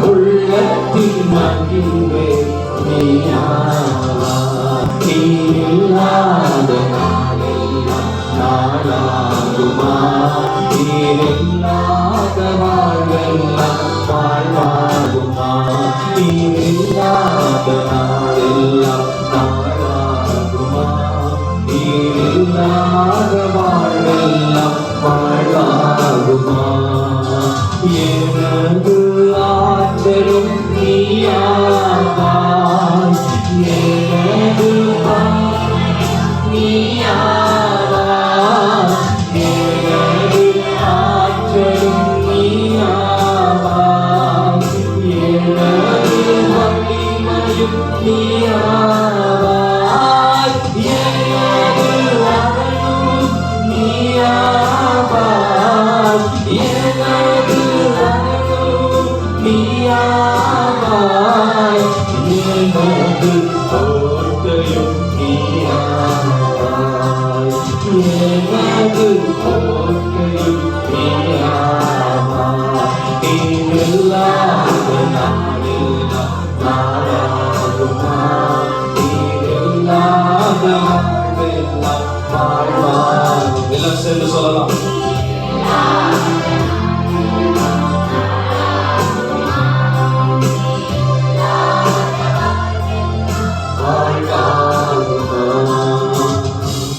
உள்ளத்தின் மகிழ்வே நீ இல்லாத நாளாகுமா, நீரில்லாத வாழ்வெல்லாம் வாழ்வாகுமா, நீரில்லாத நாளெல்லாம் நாளாகுமா, நீரில்லாத வாழ்வெல்லாம் வாழ்வாகுமா. எனது ஆற்றலும் நீயாவாய், எனது நீயாவாய், எனது ஆற்றலும் நீயாவாய், எனது வலிமையும் நீயாவாய், எனது அருளும் நீயாவாய், எனது அருளும் நீயாவாய், எனது கோட்டையும் நீயாவாய், எனது கோட்டையும் நீயாவாய், நீரில்லாத நாளெல்லாம் நாளாகுமா, நீரில்லாத வாழ்வெல்லாம் வாழ்வாகுமா. எல்லாம் சேர்ந்து சொல்லலாம்.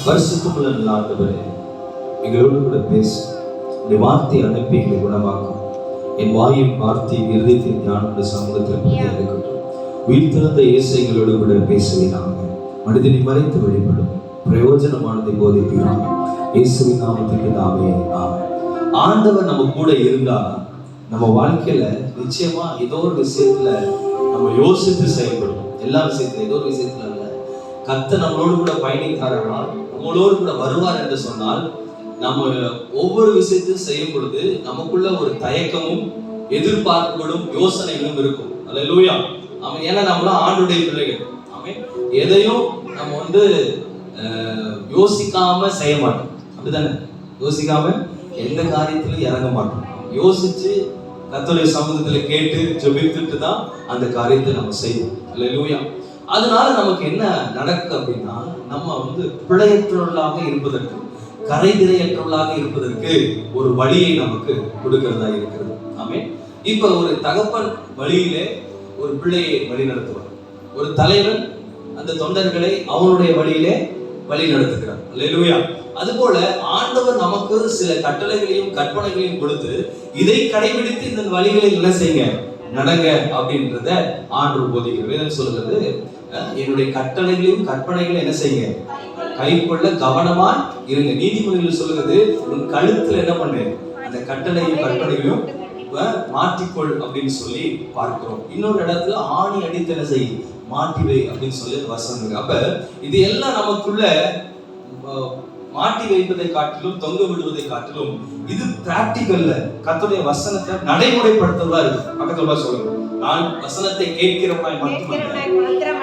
பரிசுத்தமுள்ள ஆண்டவரே, எங்களோடு கூட பேசு. இந்த வார்த்தை அனுப்பி எங்களை குணமாக்கும். என் வாயின் வார்த்தை இருதயத்தின் ஞான சமூகத்தில் இருக்கட்டும். உயிர்த்தெழுந்த இயேசு எங்களோடு கூட பேசுவீராங்க. மனிதனை மறைத்து வழிபடும் பிரயோஜனமானதை போதிப்பீராங்க. இயேசுவின் நாமத்துக்கு நாமே ஆமென். ஆண்டவர் நம்ம கூட இருந்தா நம்ம வாழ்க்கையில நிச்சயமா ஏதோ ஒரு விஷயத்துல நம்ம யோசித்து செயல்படும். எல்லா விஷயத்துல ஏதோ ஒரு விஷயத்துல இல்ல, கர்த்தர் நம்மளோடு கூட பயணித்தார்கள், நம்மளோடு கூட வருவார் என்று சொன்னால் நம்ம ஒவ்வொரு விஷயத்தையும் செய்யும் பொழுது நமக்குள்ள ஒரு தயக்கமும் எதிர்பார்ப்புகளும் யோசனைகளும் இருக்கும். அல்லேலூயா. ஆமென். ஏன்னா நம்மளாம் ஆண்டுடைய பிள்ளைகள். ஆமென். எதையும் நம்ம யோசிக்காம செய்ய மாட்டோம். அப்படிதானே? யோசிக்காம எந்த காரியத்திலும் இறங்க மாட்டோம். யோசிச்சு கர்த்தருடைய சமூகத்துல கேட்டு ஜெபித்துட்டு தான் அந்த காரியத்தை நம்ம செய்வோம். அல்லேலூயா. அதனால நமக்கு என்ன நடக்கும் அப்படின்னா, நம்ம பிழையற்றவர்களாக இருப்பதற்கு, கரைதிரையற்றவர்களாக இருப்பதற்கு ஒரு வழியை நமக்கு கொடுக்கிறதா இருக்கிறது. ஆமென். இப்ப ஒரு தகப்பன் வழியிலே ஒரு பிள்ளையை வழி நடத்துவார். ஒரு தலைவன் அந்த தொண்டர்களை அவனுடைய வழியிலே வழி நடத்துகிறார். அல்லேலூயா. அதுபோல ஆண்டவர் நமக்கு சில கட்டளைகளையும் கற்பனைகளையும் கொடுத்து, இதை கடைபிடித்து இந்த வழிகளில் என்ன செய்யுங்க, நடங்க அப்படின்றத ஆண்டவர் போதிக்கிறார். வேதம் சொல்கிறது, என்னுடைய கட்டளைகளையும் கற்பனைகளையும் என்ன செய்யுங்க, கை கொள்ள கவனமா இருங்க. நீதிமொழிகள் சொல்லுகிறது, உன் கழுத்துல என்ன பண்ணு, அந்த கட்டளையும் கற்பனைகளையும் மாற்றிக்கொள் அப்படின்னு சொல்லி பார்க்கிறோம். இன்னொரு இடத்துல ஆணி அடித்து என்ன செய், மாட்டிவை அப்படின்னு சொல்லி வசனம். அப்ப இது எல்லாம் நமக்குள்ள மாட்டி வைப்பதை காட்டிலும் தொங்க விடுவதை காட்டிலும் இது பிராக்டிகல்ல கர்த்தருடைய வசனத்தை நடைமுறைப்படுத்துவதா இருக்கு. பக்கத்துல சொல்லுங்க, நான் வசனத்தை கேட்கிறவனாய் மட்டுமல்ல,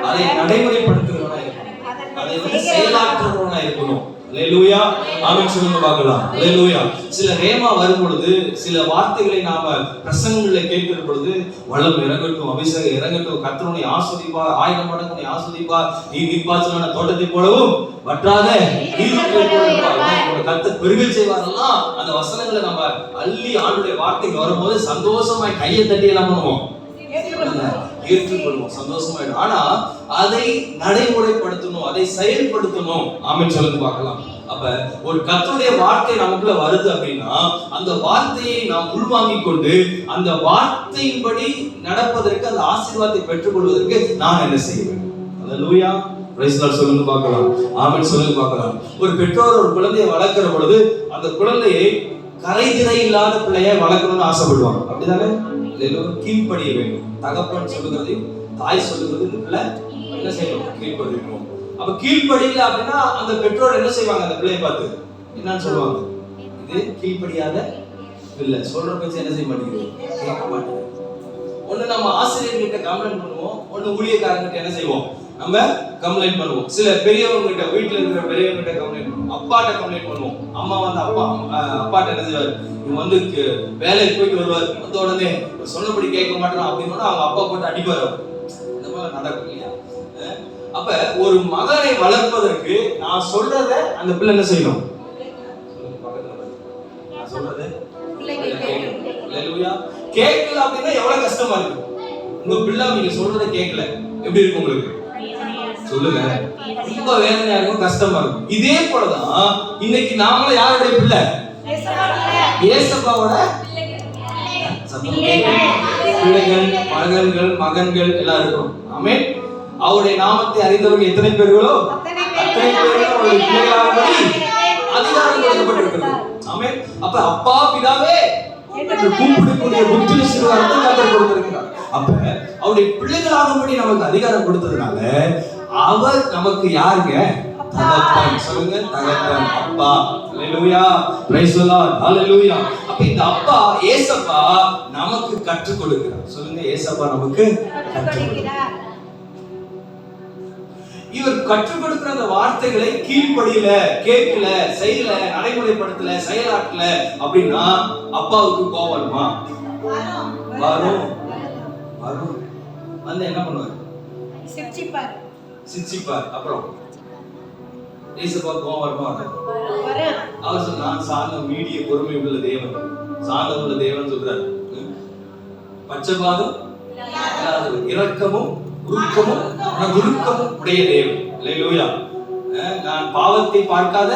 அதை நடைமுறைப்படுத்துகிறவனாய் இருக்கணும், அதை செயலாற்றுறவனாய் இருக்கணும். அல்லேலூயா. ஆமென் சொல்லுங்க பார்க்கலாம். அல்லேலூயா. சில ரேமா வரும் பொழுது, சில வார்த்தைகளை நாம பிரசங்கங்களை கேட்கிற பொழுது, வளம் இறங்கட்டும், அபிஷேகம் இறங்கட்டும், கர்த்தருடைய ஆசீர்வதிப்பா, 1000 மடங்கு உன்னை ஆசீர்வதிப்பா, நீ நீர்ப்பாய்ச்சலான தோட்டத்தை போலவும் வற்றாத நீர்த்துளி போலவும் கர்த்தர் பெருகச் செய்வாரெல்லாம் அந்த வசனங்களை நம்ம அள்ளி ஆண்டுடைய வார்த்தைக்கு வரும்போது சந்தோஷமாய் கையை தட்டி எல்லாம் பண்ணுவோம், ஏற்றுக்கொள்வோம், சந்தோஷமாயிடும். ஆனா அதை நடைமுறைப்படுத்தணும், அதை செயல்படுத்தணும். ஆமென் சொல்லுங்க பார்க்கலாம். அப்ப ஒரு கர்த்தருடைய வார்த்தை நமக்குள்ள வருது அப்படின்னா, அந்த வார்த்தையை நாம் உள்வாங்கிக் கொண்டு அந்த வார்த்தையின்படி நடப்பதற்கு, அந்த ஆசீர்வாதத்தை பெற்றுக் கொள்வதற்கு நான் என்ன செய்ய வேண்டும்? அல்லேலூயா. பிரைஸ் தி லார்ட் சொல்லுங்க பார்க்கலாம். ஆமென் சொல்லுங்க பார்க்கலாம். ஒரு பெற்றோர் ஒரு குழந்தையை வளர்க்கிற பொழுது அந்த குழந்தையை கரைதிரை இல்லாத பிள்ளையை வளர்க்கணும்னு ஆசைப்படுவாங்க. அப்படிதானே? கீழ்ப்படிய வேண்டும். தகப்பன் சொல்லுகிறதையும் தாய் சொல்லுகிறது இந்த பிள்ளை என்ன செய்யணும், கீழ்ப்படியணும். அப்ப கீழ்ப்படியல அப்படின்னா அந்த பெற்றோர் என்ன செய்வாங்க, அந்த பிள்ளையை பார்த்து என்னன்னு சொல்லுவாங்க, இது கீழ்ப்படியாத பிள்ளை, சொல்ற பேச்சு என்ன செய்ய மாட்டேங்குது, கேட்க மாட்டேங்குது. ஒண்ணு நம்ம ஆசிரியர்கிட்ட கம்ப்ளைண்ட் பண்ணுவோம், ஒண்ணு ஊழியக்காரங்கிட்ட என்ன செய்வோம், நம்ம கம்ப்ளைண்ட் பண்ணுவோம். சில பெரியவங்க கிட்ட, வீட்டுல இருக்கிற பெரியவங்க கிட்ட கம்ப்ளைண்ட் பண்ணுவோம். அப்பாட்ட கம்ப்ளைண்ட் பண்ணுவோம். அம்மா வந்து அப்பாட்ட என்ன செய்வாரு, இவங்க வந்து வேலைக்கு போயிட்டு வருவாரு, வந்த உடனே சொன்னபடி கேட்க மாட்டேன் அப்படின்னு அவங்க அப்பா போட்டு அடிப்பாரு. இந்த மாதிரி நடக்கும் இல்லையா? அப்ப ஒரு மகனை வளர்ப்பதற்கு நான் சொல்றத அந்த பிள்ளை என்ன செய்யணும்? நான் சொல்றது கேட்கல அப்படின்னா எவ்வளவு கஷ்டமா இருக்கு. உங்க பிள்ளை நீங்க சொல்றத கேட்கல, எப்படி இருக்கு உங்களுக்கு? சொல்லுங்க. ரொம்ப வேதனையா இருக்கும், கஷ்டமா இருக்கும். இதே போலதான் இன்னைக்கு நாமளும் யாருடைய பிள்ளை? ஏசப்பாவோட பிள்ளைகள், மகன்கள் எல்லாம் இருக்கும். ஆமென். அவருடைய நாமத்தை அறிந்தவர்கள் எத்தனை பேர்களோ அத்தனை பேர்கள் அவருடைய பிள்ளைகளாகும்படி அதிகாரம் கொடுக்கப்பட்டிருக்கிறது. ஆமென். அப்ப அப்பா பிதாவே என்று கூப்பிடக்கூடிய புத்திரத்தை கர்த்தர் கொடுத்திருக்கிறார். அப்ப அவருடைய பிள்ளைகளாகும்படி நமக்கு அதிகாரம் கொடுத்ததுனால அவர் நமக்கு யாருங்க? தகப்பன். சொல்லுங்க, தகப்பன், அப்பா. ஹalleluya, praise the lord, hallelujah. அப்ப இந்த அப்பா ஏசப்பா நமக்கு கற்றுக் கொடுக்கிறார். சொல்லுங்க, ஏசப்பா நமக்கு கற்றுக் கொடுக்கிறார். இவர் கற்றுக் கொடுக்கிற அந்த வார்த்தைகளை கீழ்ப்படியல, கேட்கல, செய்யல, நடைமுறைப்படுத்தல, செயலாற்றல அப்படின்னா அப்பாவுக்கு கோபம் வருமா? வரும். வந்து என்ன பண்ணுவார்? சிரிச்சிப்பார். அப்புறம் ஏசப்பா கோபம் வருமா? அவர் சொன்னா, சார்ந்த மீடிய பொறுமை உள்ள தேவன், சார்ந்த உள்ள தேவன் சொல்றாரு. பட்சபாதம், இரக்கமும் உருக்கமும் உருக்கமும் உடைய தேவன். அல்லேலூயா. நான் பாவத்தை பார்க்காத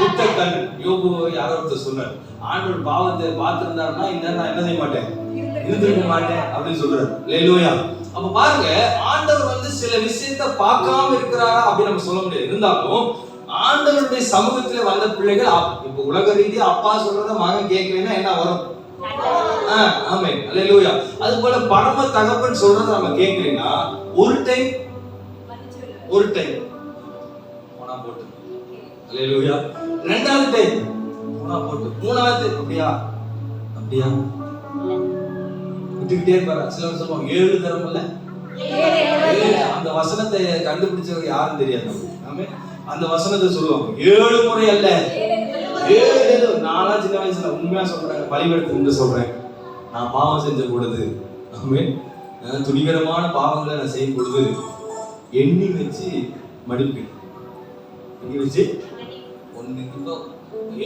சுத்த கண். யோபு யாரோ ஒருத்தர் சொன்னார், ஆண்டவர் பாவத்தை பார்த்திருந்தாருன்னா இந்த நான் என்ன செய்ய மாட்டேன், இருந்திருக்க மாட்டேன் அப்படின்னு சொல்றாரு. அல்லேலூயா. அப்ப பாருங்க, ஆண்டவர் வந்து சில விஷயத்தை பார்க்காம இருக்கிறாரா அப்படின்னு நம்ம சொல்ல முடியாது. இருந்தாலும் ஆண்டவருடைய சமூகத்துல வந்த பிள்ளைகள், இப்ப உலக ரீதியா அப்பா சொல்றத மகன் கேட்கலைன்னா என்ன வரும்? ஆமென், அல்லேலூயா. அது போல பரம தகப்பன் சொல்றத நம்ம கேட்கலைன்னா ஒரு டைம் போனா போட்டு, அல்லேலூயா. ரெண்டாவது டைம் போனா போட்டு, மூணாவது அப்படியா விட்டுக்கிட்டே இருப்பாரு. சிலர் சொல்லுவாங்க 7 தரம் இல்ல, அந்த வசனத்தை கண்டுபிடிச்சவங்க யாரும் தெரியாது. ஆமென். அந்த வசனத்தை சொல்லுவாங்க 7 முறை அல்ல, 7. நானா சின்ன வயசுல உண்மையா சொல்றேன், பழிபடுத்து சொல்றேன், நான் பாவம் செஞ்ச பொழுது, ஆமென், துணிகரமான பாவங்களை நான் செய்யும் பொழுது எண்ணி வச்சு மடிப்பு, எண்ணி வச்சு 1 கிலோ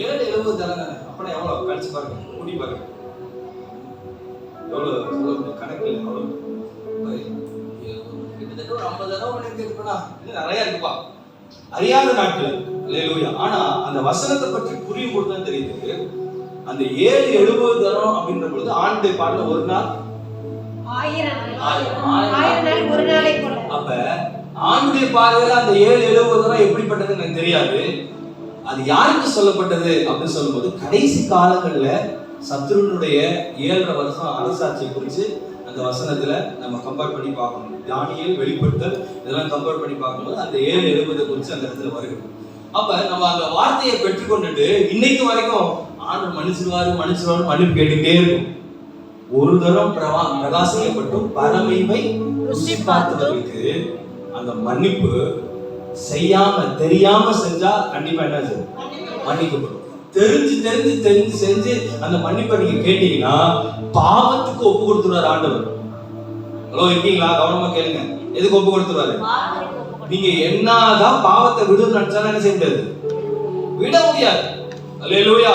7 தரங்க. அப்பனா எவ்வளவு கழிச்சு பாருங்க, கூட்டி பாருங்க, எவ்வளவு கணக்கு இல்லை, எவ்வளவு கிட்டத்தட்ட ஒரு 50 தடவை பண்ணிருக்கா, நிறைய இருக்குப்பா, அறியாத நாட்கள். அல்லேலூயா. ஆனா அந்த வசனத்தை பற்றி புரியும் பொழுது தான் தெரியுது, அந்த 7-70 தரம் அப்படின்ற பொழுது ஆண்டு பாடல ஒரு நாள் 1000 நாள் ஒரு நாளை போல. அப்ப ஆண்டுடைய பார்வையில அந்த 7-70 தரம் எப்படிப்பட்டது எனக்கு தெரியாது. அது யாருக்கு சொல்லப்பட்டது அப்படின்னு சொல்லும்போது, கடைசி காலங்கள்ல சத்ருனுடைய 7.5 வருஷம் அரசாட்சியை குறித்து அந்த வசனத்துல நம்ம கம்பேர் பண்ணி பார்க்கணும். தானியேல், வெளிப்படுத்தல் இதெல்லாம் கம்பேர் பண்ணி பார்க்கும்போது அந்த 7-70 குறித்து அந்த இடத்துல வருகிறது. அப்ப நம்ம அந்த வார்த்தையை பெற்றுக்கொண்டுட்டு இன்னைக்கு வரைக்கும் ஆண்டவர் மன்னிச்சிருவாரு மன்னிப்பு கேட்டுக்கிட்டே இருக்கும். ஒரு தரம் பிரகாசிக்கப்பட்டும் பரமைமை ருசி பார்த்தவர்களுக்கு அந்த மன்னிப்பு செய்யாம தெரியாம செஞ்சா கண்டிப்பா என்ன செய்யும்? மன்னிக்கப்படும். தெரிஞ்சு செஞ்சு அந்த மன்னிப்பை நீங்க கேட்டீங்கன்னா பாவத்துக்கு ஒப்பு கொடுத்துருவாரு ஆண்டவர். ஹலோ, இருக்கீங்களா? கவனமா கேளுங்க. எதுக்கு ஒப்பு கொடுத்துருவாரு? நீங்க என்னதான் பாவத்தை விடுன்னு நினைச்சாலும் என்ன செய்ய முடியாது, விட முடியாது. அல்லேலூயா.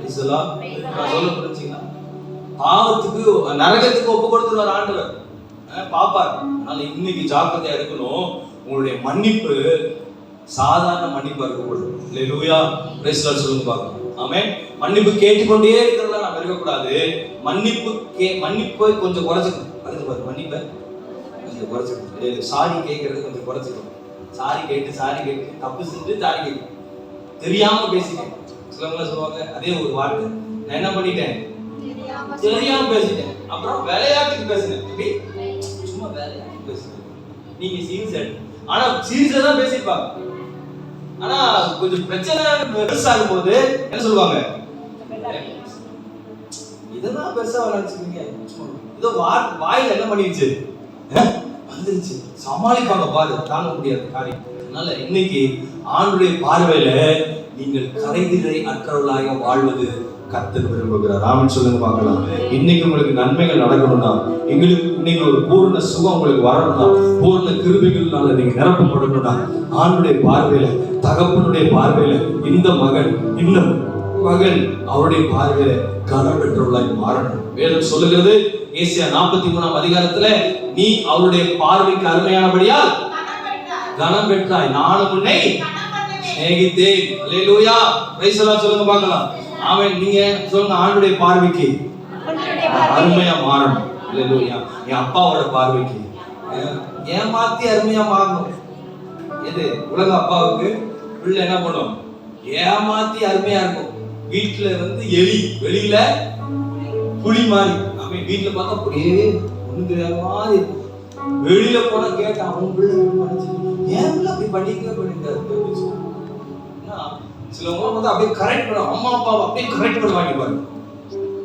நான் சொல்ல புரிஞ்சுங்களா? பாவத்துக்கு நரகத்துக்கு ஒப்பு கொடுத்துருவாரு ஆண்டவர், பாப்பார். அதனால இன்னைக்கு ஜாக்கிரதையா இருக்கணும். உங்களுடைய மன்னிப்பு சாதாரண மன்னிப்பா இருக்கக்கூடாது. அல்லேலூயா. பிரைஸ் தி லார்ட் சொல்லுங்க பாக்கலாம். ஆமென். மன்னிப்பு கேட்டுக்கொண்டே இருக்கிறதா நம்ம இருக்கக்கூடாது. மன்னிப்பை கொஞ்சம் குறைச்சிக்கணும். அதுக்கு பாரு, மன்னிப்பை கொஞ்சம் குறைச்சிக்கணும். சாரி கேட்கறது கொஞ்சம் குறைச்சிக்கணும். சாரி கேட்டு தப்பு செஞ்சு சாரி கேட்கணும். தெரியாம பேசிட்டேன். சிலவங்க சொல்லுவாங்க அதே ஒரு வார்த்தை, நான் என்ன பண்ணிட்டேன், தெரியாம பேசிட்டேன். அப்புறம் விளையாட்டுக்கு பேசினேன். எப்படி? சும்மா விளையாட்டுக்கு பேசினேன். நீங்க சீரியஸ், ஆனா சீரியஸா தான் பேசிருப்பாங்க. ஆனா கொஞ்சம் பிரச்சனை பெருசாகும் போது என்ன சொல்லுவாங்க, இதெல்லாம் பெருசா விளையாடுச்சுக்கீங்க, இதோ வாயில என்ன பண்ணிடுச்சு வந்துருச்சு, சமாளிப்பாங்க பாரு, தாங்க முடியாது காரியம். அதனால இன்னைக்கு ஆண்டுடைய பார்வையில நீங்கள் கரைதிரை அற்றவர்களாக வாழ்வது கர்த்தர் விரும்புகிறார். ஆமென் சொல்லுங்க பார்க்கலாம். இன்னைக்கு உங்களுக்கு நன்மைகள் நடக்கணும்னா, எங்களுக்கு இன்னைக்கு ஒரு பூர்ண சுகம் உங்களுக்கு வரணும்னா, பூர்ண கிருபைகள்னால நீங்க நிரப்பப்படணும்னா, ஆண்டுடைய பார்வையில, தகப்பனுடைய பார்வையில இந்த மகன், இந்த மகள் அவருடைய பார்வையில கனம் பெற்றவர்களாய் மாறணும். வேதம் சொல்லுகிறது ஏசாயா 43ஆம் அதிகாரத்துல, நீ அவருடைய பார்வைக்கு அருமையானபடியால் கனம் பெற்றாய், நானும் உன்னை சிநேகித்தேன். அல்லேலூயா, பிரைஸ் தி லார்ட் சொல்லுங்க பார்க்கலாம். ஆமென். நீங்க சொல்லுங்க, ஆண்டுடைய பார்வைக்கு அருமையா மாறணும். அல்லேலூயா. என் அப்பாவோட பார்வைக்கு ஏமாத்தி அருமையா மாறணும். எது உலக அப்பாவுக்கு பிள்ளை என்ன பண்ணும்? ஏமாத்தி அருமையா இருக்கும். வீட்டுல வந்து எலி, வெளியில புலி மாதிரி. ஆமென். வீட்டுல பார்த்தா அப்படியே ஒண்ணுங்கிற மாதிரி இருக்கும். வெளியில போனா கேட்டா அவன் பிள்ளை ஏன் அப்படி பண்ணிருக்காரு. சிலவங்க வந்து அப்படியே கரெக்ட் பண்ணுவாங்க, அம்மா அப்பாவை அப்படியே கரெக்ட் பண்ணுவாங்க பாருங்க,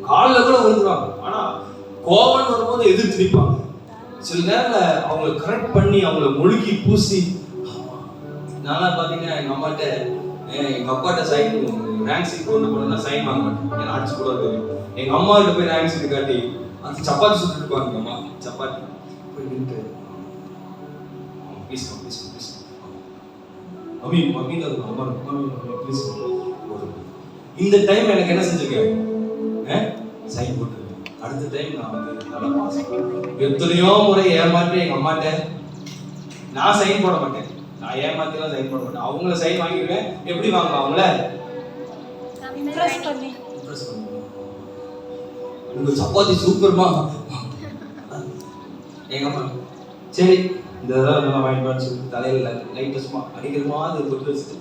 காலில் கூட விழுந்துருவாங்க. ஆனா கோபம் வரும்போது எதிர்த்து நிற்பாங்க. சில நேரத்துல அவங்களை கரெக்ட் பண்ணி அவங்களை முழுகி பூசி. நானா பாத்தீங்கன்னா எங்க அம்மாட்ட, எங்க அப்பாட்ட சைன் ரேங்க் சீட் கொண்டு போனா சைன் வாங்க மாட்டேன், ஏன்னா அடிச்சு கூட தெரியும். எங்க அம்மா கிட்ட போய் ரேங்க் சீட் காட்டி அந்த சப்பாத்தி சுட்டு இருப்பாங்க. எங்க அம்மா சப்பாத்தி போய் நின்று please please please mummy mummy தான் அம்மா மம்மி ப்ளீஸ். இந்த டைம் எனக்கு என்ன செஞ்சிருக்கேன்? சைன் போட்டுருக்கேன். அடுத்த டைம் நான் வந்து நல்லா பாஸ். எத்தனையோ முறை ஏமாற்றி எங்க அம்மாட்ட நான் சைன் போட மாட்டேன், நான் ஏமாத்திலாம் சைன் போட மாட்டேன். அவங்கள சைன் வாங்கிடுவேன். எப்படி வாங்க? அவங்கள இம்ப்ரெஸ் பண்ணி. உங்க சப்பாத்தி சூப்பர்மா. எங்க அம்மா சரி இந்த தடவை நல்லா வாங்கிட்டு வந்து சொல்லி தலையில லைட்டா சும்மா அடிக்கிற மாதிரி போட்டு வச்சுட்டு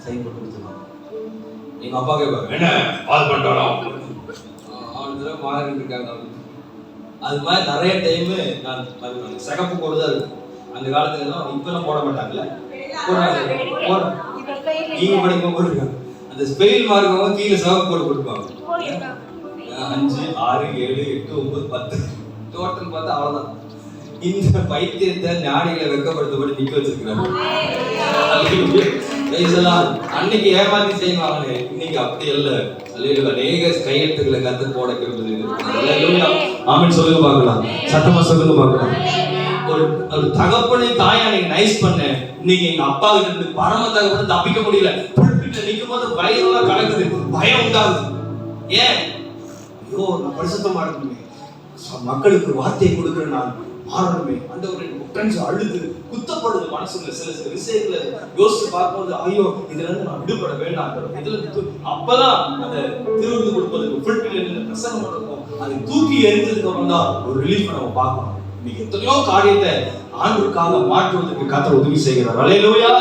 சைன் போட்டு கொடுத்துருவாங்க. எங்க அப்பா கேட்பாங்க, என்ன பால் பண்ணிட்டாரா? அவனுக்கு மாறிட்டு இருக்காங்க. அது மாதிரி நிறைய டைம் நான் சிகப்பு போட்டு தான் இருக்கும். அந்த காலத்துல எல்லாம் இப்பெல்லாம் போட மாட்டாங்கல்ல, நீங்க படிக்கும் போட்டுருக்காங்க. அந்த ஸ்பெயில் மார்க்கவங்க கீழே சிவப்பு போட்டு கொடுப்பாங்க. 5 6 7 8 9 10 டோட்டல் பார்த்தா அவ்வளவுதான். இந்த பைத்தியத்தை ஞானிகளை வெக்கப்படுத்தப்பட்டு நிக்க வச்சிருக்கிறாங்க. அன்னைக்கு ஏமாத்தி செய்வாங்களே, இன்னைக்கு அப்படி அல்ல. அநேக கையெழுத்துக்களை கத்து போட கிருபை. ஆமென் சொல்லுங்க பார்க்கலாம், சத்தமா சொல்லுங்க பார்க்கலாம். ஒரு தகப்பனை தாய் அன்னைக்கு நைஸ் பண்ண, இன்னைக்கு எங்க அப்பா கிட்ட இருந்து பரம தகப்பனை தப்பிக்க முடியல. புல்பிட்ல நிக்கும் போது பயம்லாம் கலக்குது, பயம் உண்டாகுது. ஏன்? ஐயோ நான் பரிசுத்தமா இருக்கணுமே, மக்களுக்கு வார்த்தையை கொடுக்குறேன், நான் மாறணுமே. அந்த ஒரு ஃப்ரெண்ட்ஸ் அழுது குத்தப்படுது மனசுல. சில விஷயங்களை யோசிச்சு பார்க்கும்போது ஐயோ இதுல இருந்து நான் விடுபட வேண்டாம். இதுல அப்பதான் அந்த திருவிருந்து கொடுப்பதுக்கு ஃபுல்பில் இருந்து பிரசங்கம் நடக்கும். அதை தூக்கி எரிஞ்சதுக்கு அப்புறம் தான் ஒரு ரிலீஃப் நம்ம பார்க்கணும். இன்னைக்கு எத்தனையோ காரியத்தை ஆண்டுக்காக மாற்றுவதற்கு கர்த்தர் உதவி செய்கிறார். அல்லேலூயா,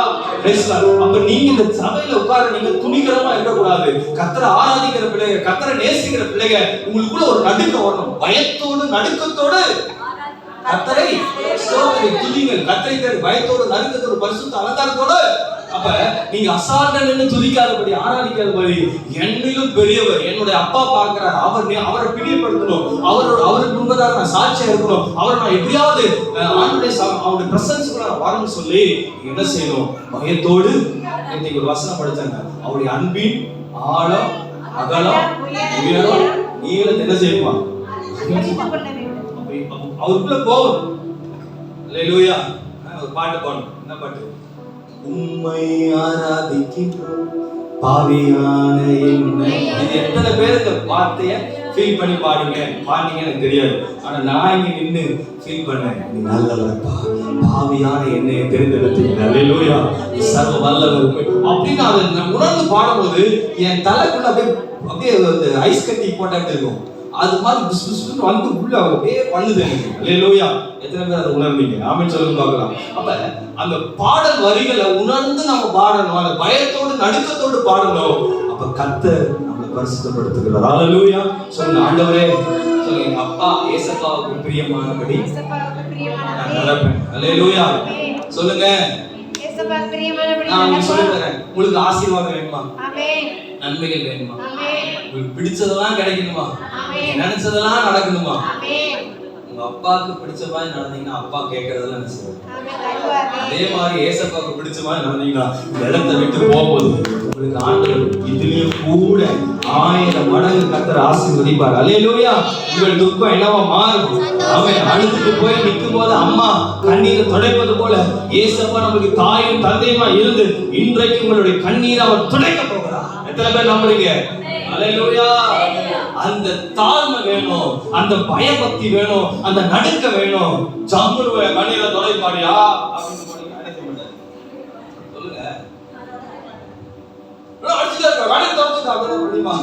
பிரைஸ் தி லார்ட். அப்ப நீங்க இந்த சபையில உட்கார நீங்க துணிகரமா இருக்க கூடாது. கர்த்தரை ஆராதிக்கிற பிள்ளைங்க, கர்த்தரை நேசிக்கிற பிள்ளைங்க, உங்களுக்குள்ள ஒரு நடுக்கம் வரணும். பயத்தோடு நடுக்கத்தோடு கர்த்தரை ஸ்தோத்திரி துதிங்கள். கர்த்தரை தேடி பயத்தோடு நடுக்கத்தோடு பரிசுத்த அலங்காரத்தோடு. அப்ப நீங்க அசால்ட்டா நின்னு துதிக்காதபடி, ஆராதிக்காதபடி, என்னிலும் பெரியவர் என்னுடைய அப்பா பார்க்கிறார், அவரை பிரியப்படுத்தணும், அவருக்கு முன்பதாக நான் சாட்சியா இருக்கணும், அவரை நான் எப்படியாவது அவருடைய பிரசன்ஸ்க்குள்ள வரணும்னு சொல்லி என்ன செய்யணும்? பயத்தோடு. இன்னைக்கு ஒரு வசனம் படிச்சாங்க, அவருடைய அன்பின் ஆழம் அகலம் உயரம் நீளத்தை என்ன செய்யுமா? அவருக்குள்ள போகணும். அல்லேலூயா. ஒரு பாட்டு பாடணும். என்ன பாட்டு? உம்மை ஆராதிக்கின்றோம் பாவியான என்னை. இது எத்தனை பேர் இந்த வார்த்தையை ஃபீல் பண்ணி பாடுங்க எனக்கு தெரியாது. ஆனா நான் இங்க நின்னு ஃபீல் பண்ணேன். நீ நல்லவரப்பா, பாவியான என்னை தெரிந்தெடுத்தீங்க. அல்லேலூயா. சர்வ வல்லவர் அப்படின்னு அதை நான் உணர்ந்து பாடும்போது என் தலைக்குள்ள அப்படியே ஐஸ் கட்டி போட்டாட்டு இருக்கும். அது மாதிரி புஸ் புஸ்னு வந்து உள்ள அப்படியே பண்ணுது எனக்கு. அல்லேலூயா. எத்தனை பேர் அதை உணர்ந்தீங்க? ஆமென் சொல்லுங்க பார்க்கலாம். அப்ப அந்த பாடல் வரிகளை உணர்ந்து நம்ம பாடணும், அந்த பயத்தோடு நடுக்கத்தோடு பாடணும். அப்ப கர்த்தர் நம்மளை பரிசுத்தப்படுத்துகிறார். அல்லேலூயா. சொல்லுங்க, ஆண்டவரே சொல்லுங்க, எங்க அப்பா ஏசப்பாவுக்கு பிரியமானபடி நான் நடப்பேன். அல்லேலூயா. சொல்லுங்க, ஏசப்பாவுக்கு பிரியமானபடி நான் சொல்லுறேன். உங்களுக்கு ஆசீர்வாதம் வேணுமா? ஆமென். நன்மைகள் வேணுமா? ஆமென். உங்களுக்கு பிடிச்சதெல்லாம் கிடைக்கணுமா? ஆமென். நினைச்சதெல்லாம் நடக்கணுமா? ஆமென். உங்க உங்க அப்பாவுக்கு பிடிச்ச மாதிரி நடந்தீங்கன்னா அப்பா கேட்கறதெல்லாம் என்ன செய்வாரு? அதே மாதிரி ஏசப்பாவுக்கு பிடிச்ச மாதிரி நடந்தீங்கன்னா இந்த இடத்தை விட்டு போகும்போது உங்களுக்கு ஆண்டவர் இதுலயும் கூட 1000 மடங்கு கர்த்தர் ஆசீர்வதிப்பார். அல்லேலூயா. உங்கள் துக்கம் என்னவா மாறும். அவன் அழுதுட்டு போய் நிற்கும் போது அம்மா கண்ணீரை துடைப்பது போல ஏசப்பா நமக்கு தாயும் தந்தையுமா இருந்து இன்றைக்கு உங்களுடைய கண்ணீரை அவர் துடைக்க போகிறார். எத்தனை பேர் நம்புறீங்க? அல்லேலூயா. அந்த தாழ்மை வேணும், அந்த பயபக்தி வேணும், அந்த நடுக்க வேணும். ஜம்முருவ கண்ணீரை துடைப்பாடியா அப்படின்னு போனீங்க என்ன செய்ய மாட்டாரு? சொல்லுங்க. அடிச்சுட்டா இருக்க கண்ணீரை துடைச்சுட்டா அப்படியே முடியுமா?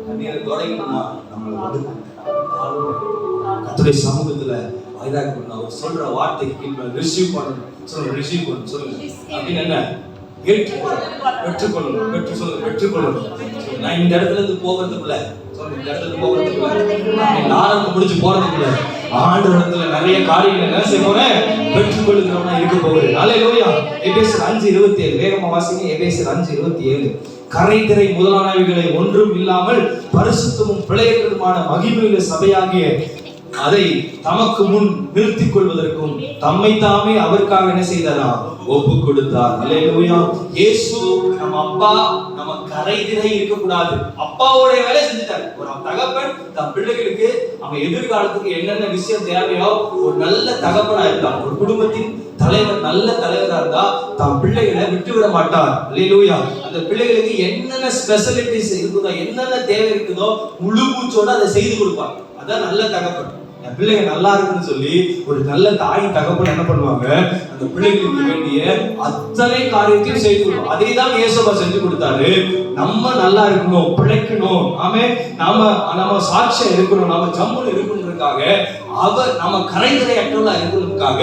கண்ணீரை துடைக்கணும்னா நம்மளை கர்த்தருடைய சமூகத்துல வைராக்கியம் அவர் சொல்ற வார்த்தைக்கு ரிசீவ் பண்ணணும். சொல்லுங்க ரிசீவ் பண்ணணும். சொல்லுங்க அப்படின்னு என்ன? பெற்றுக்கொள்ளணும். நான் இந்த இடத்துல இருந்து போகிறதுக்குள்ள இந்த இடத்துல போகிறதுக்குள்ள ஆரம்பம் முடிச்சு போறதுக்குள்ள ஆண்டவரத்துல நிறைய காரியங்களை என்ன செய்ய போறேன்? பெற்றுக்கொள்ளுகிறவனா இருக்க போகிறேன். அல்லேலூயா. எபேசியர் 5:27 வேகமா வாசிங்க. எபேசியர் 5:27 கரைதிரை முதலானவைகளை ஒன்றும் இல்லாமல் பரிசுத்தமும் பிழையற்றதுமான மகிமையுள்ள சபையாகிய அதை தமக்கு முன் நிறுத்திக் கொள்வதற்கும் தம்மை தாமே அவருக்காக என்ன செய்தாரா? ஒப்பு கொடுத்தார். அல்லேலூயா. இயேசு நம்ம அப்பா, நம்ம கரைதிரை இருக்க கூடாது. அப்பாவோட வேலை செஞ்சுட்டார். ஒரு தகப்பன் தன் பிள்ளைகளுக்கு அவன் எதிர்காலத்துக்கு என்னென்ன விஷயம் தேவையோ ஒரு நல்ல தகப்பனா இருந்தான். ஒரு குடும்பத்தின் தலைவர் நல்ல தலைவரா இருந்தா தன் பிள்ளைகளை விட்டு விட மாட்டார். அல்லேலூயா. அந்த பிள்ளைகளுக்கு என்னென்ன ஸ்பெஷாலிட்டிஸ் இருக்குதோ, என்னென்ன தேவை இருக்குதோ முழு மூச்சோட அதை செய்து கொடுப்பார். அதான் நல்ல தகப்பன். என் பிள்ளைங்க நல்லா இருக்குன்னு சொல்லி ஒரு நல்ல தாய் தகப்பன் என்ன பண்ணுவாங்க? அந்த பிள்ளைகளுக்கு வேண்டிய அத்தனை காரியத்தையும் செய்து கொடுப்பாங்க. அதை தான் இயேசுவா செஞ்சு கொடுத்தாரு. நம்ம நல்லா இருக்கணும், பிழைக்கணும், நம்ம சாட்சியா இருக்கணும், நம்ம ஜம்முன்னு இருக்கணும்ன்றதுக்காக அவர் நம்ம கரைதிரை அற்றவர்களா இருக்கணும்ன்றதுக்காக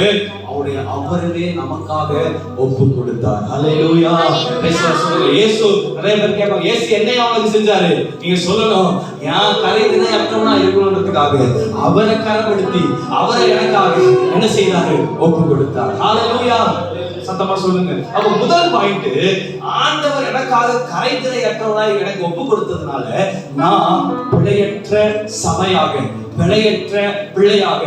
அவரே நமக்காக ஒப்பு கொடுத்தார். அல்லேலூயா. இயேசு நிறைய பேர் கேட்பாங்க, இயேசு என்ன அவங்களுக்கு செஞ்சாரு? நீங்க சொல்லணும், ஏன் கரைதிரை அற்றவனா இருக்கணும்ன்றதுக்காக அவரை கரப்படுத்தி அவரை எனக்காக என்ன செய்தாரு? ஒப்பு கொடுத்தார். அல்லேலூயா. சத்தமா சொல்லுங்க. அப்ப முதல் பாயிண்ட், ஆண்டவர் எனக்காக கரைதிரை அற்றவனாய் எனக்கு ஒப்பு கொடுத்ததுனால நான் பிழையற்ற சபையாக, பிழையற்ற பிள்ளையாக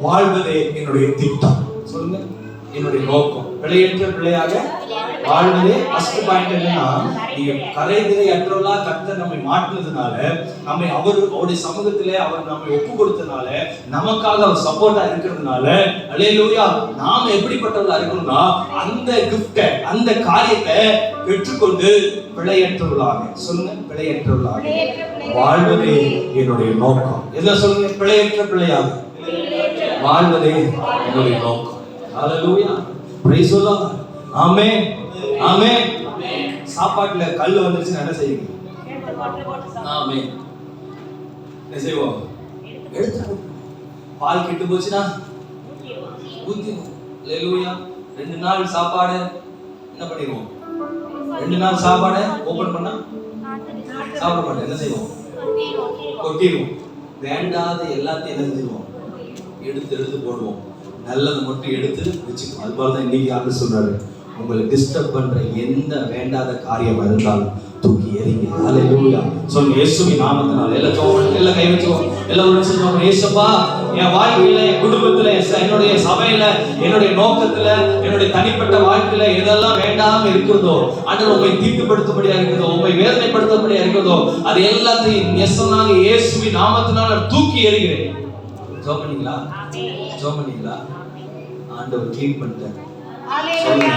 வாழ்வதே என்னுடைய திட்டம். சொல்லுங்க, என்னுடைய நோக்கம். பிழையற்ற பிள்ளையாக வாழ்வதே ஃபர்ஸ்ட் பாயிண்ட். என்னன்னா, நீங்க கரைதிரை அற்றவளா கர்த்தர் நம்மை மாற்றினதுனால, நம்மை அவருடைய சமூகத்திலே அவர் நம்மை ஒப்பு கொடுத்ததுனால, நமக்காக அவர் சப்போர்ட்டா இருக்கிறதுனால, அல்லேலூயா, நாம எப்படிப்பட்டவர்களா இருக்கணும்னா அந்த கிஃப்ட், அந்த காரியத்தை பெற்றுக்கொண்டு பிழையற்றவர்களாக, சொல்லுங்க, பிழையற்றவர்களாக வாழ்வதே என்னுடைய நோக்கம். எல்லாம் சொல்லுங்க, பிழையற்ற பிள்ளையாக வாழ்வதே என்னுடைய நோக்கம். ஹalleluya, praise the Lord. ஆமென், ஆமென். சாப்பாட்டுல கல்லு வந்துருச்சுன்னா என்ன செய்வீங்க? ஆமென், என்ன செய்வோம்? எடுத்து. பால் கெட்டு போச்சுன்னா ஊத்திடுவோம். ஹalleluya. 2 நாள் சாப்பாடு என்ன பண்ணிடுவோம்? 2 நாள் சாப்பாடு ஓபன் பண்ணா சாப்பிட மாட்டோம். என்ன செய்வோம்? கொட்டிடுவோம். வேண்டாத எல்லாத்தையும் என்ன செஞ்சிடுவோம்? எடுத்து போடுவோம். நல்லதை மட்டும் எடுத்து வச்சுக்கணும். அது போல தான் இன்னைக்கு ஆண்டு சொல்றாரு, உங்களை டிஸ்டர்ப் பண்ற எந்த வேண்டாத காரியமா இருந்தாலும் தூக்கி எறிங்க. ஹalleluya. சொல்லுங்க, இயேசுவின் நாமத்தினால எல்லாம் கை வச்சுக்கோ. எல்லாரும் சொல்லுங்க, இயேசுப்பா, என் வாழ்க்கையில, என் குடும்பத்துல, என்னுடைய சபையில, என்னுடைய நோக்கத்துல, என்னுடைய தனிப்பட்ட வாழ்க்கையில எதெல்லாம் வேண்டாம இருக்கிறதோ, ஆண்டவர் உங்களை தீட்டுப்படுத்தும்படியா இருக்கிறதோ, உங்களை வேதனைப்படுத்தும்படியா இருக்கிறதோ, அது எல்லாத்தையும் சொன்னாங்க இயேசுவின் நாமத்தினால தூக்கி எறிகிறேன். ஜெபம் பண்ணீங்களா? ஜெபம் பண்ணீங்களா? ஆண்டவர் க்ளீன் பண்ணிட்டார். ஹalleluya.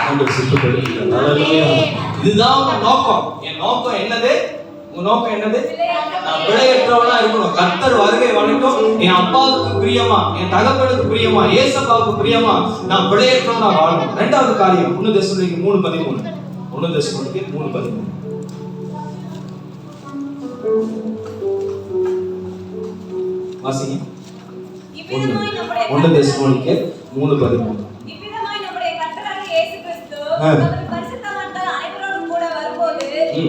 ஆண்டவர் சுத்தப்படுத்திட்டார். ஹalleluya. இதுதான் உங்க நோக்கம். என் நோக்கம் என்னது? உங்க நோக்கம் என்னது? நான் பிழையற்றவனா இருக்கணும். கர்த்தர் வருகை வரைக்கும் என் அப்பாவுக்கு பிரியமா, என் தகப்பனுக்கு பிரியமா, ஏசப்பாவுக்கு பிரியமா நான் பிழையற்றவனா வாழணும். இரண்டாவது காரியம் 1 தெசலோனிக்கேயர் 3:13. 1 தெசலோனிக்கேயர் 3:13 வாசிங்க. 1 தெசலோனிக்கேயர் 3:13. இவ்விதமாய் நம்முடைய கர்த்தராகிய இயேசு கிறிஸ்து தமது பரிசுத்தவான்கள் அனைவரோடும் கூட வரும்போது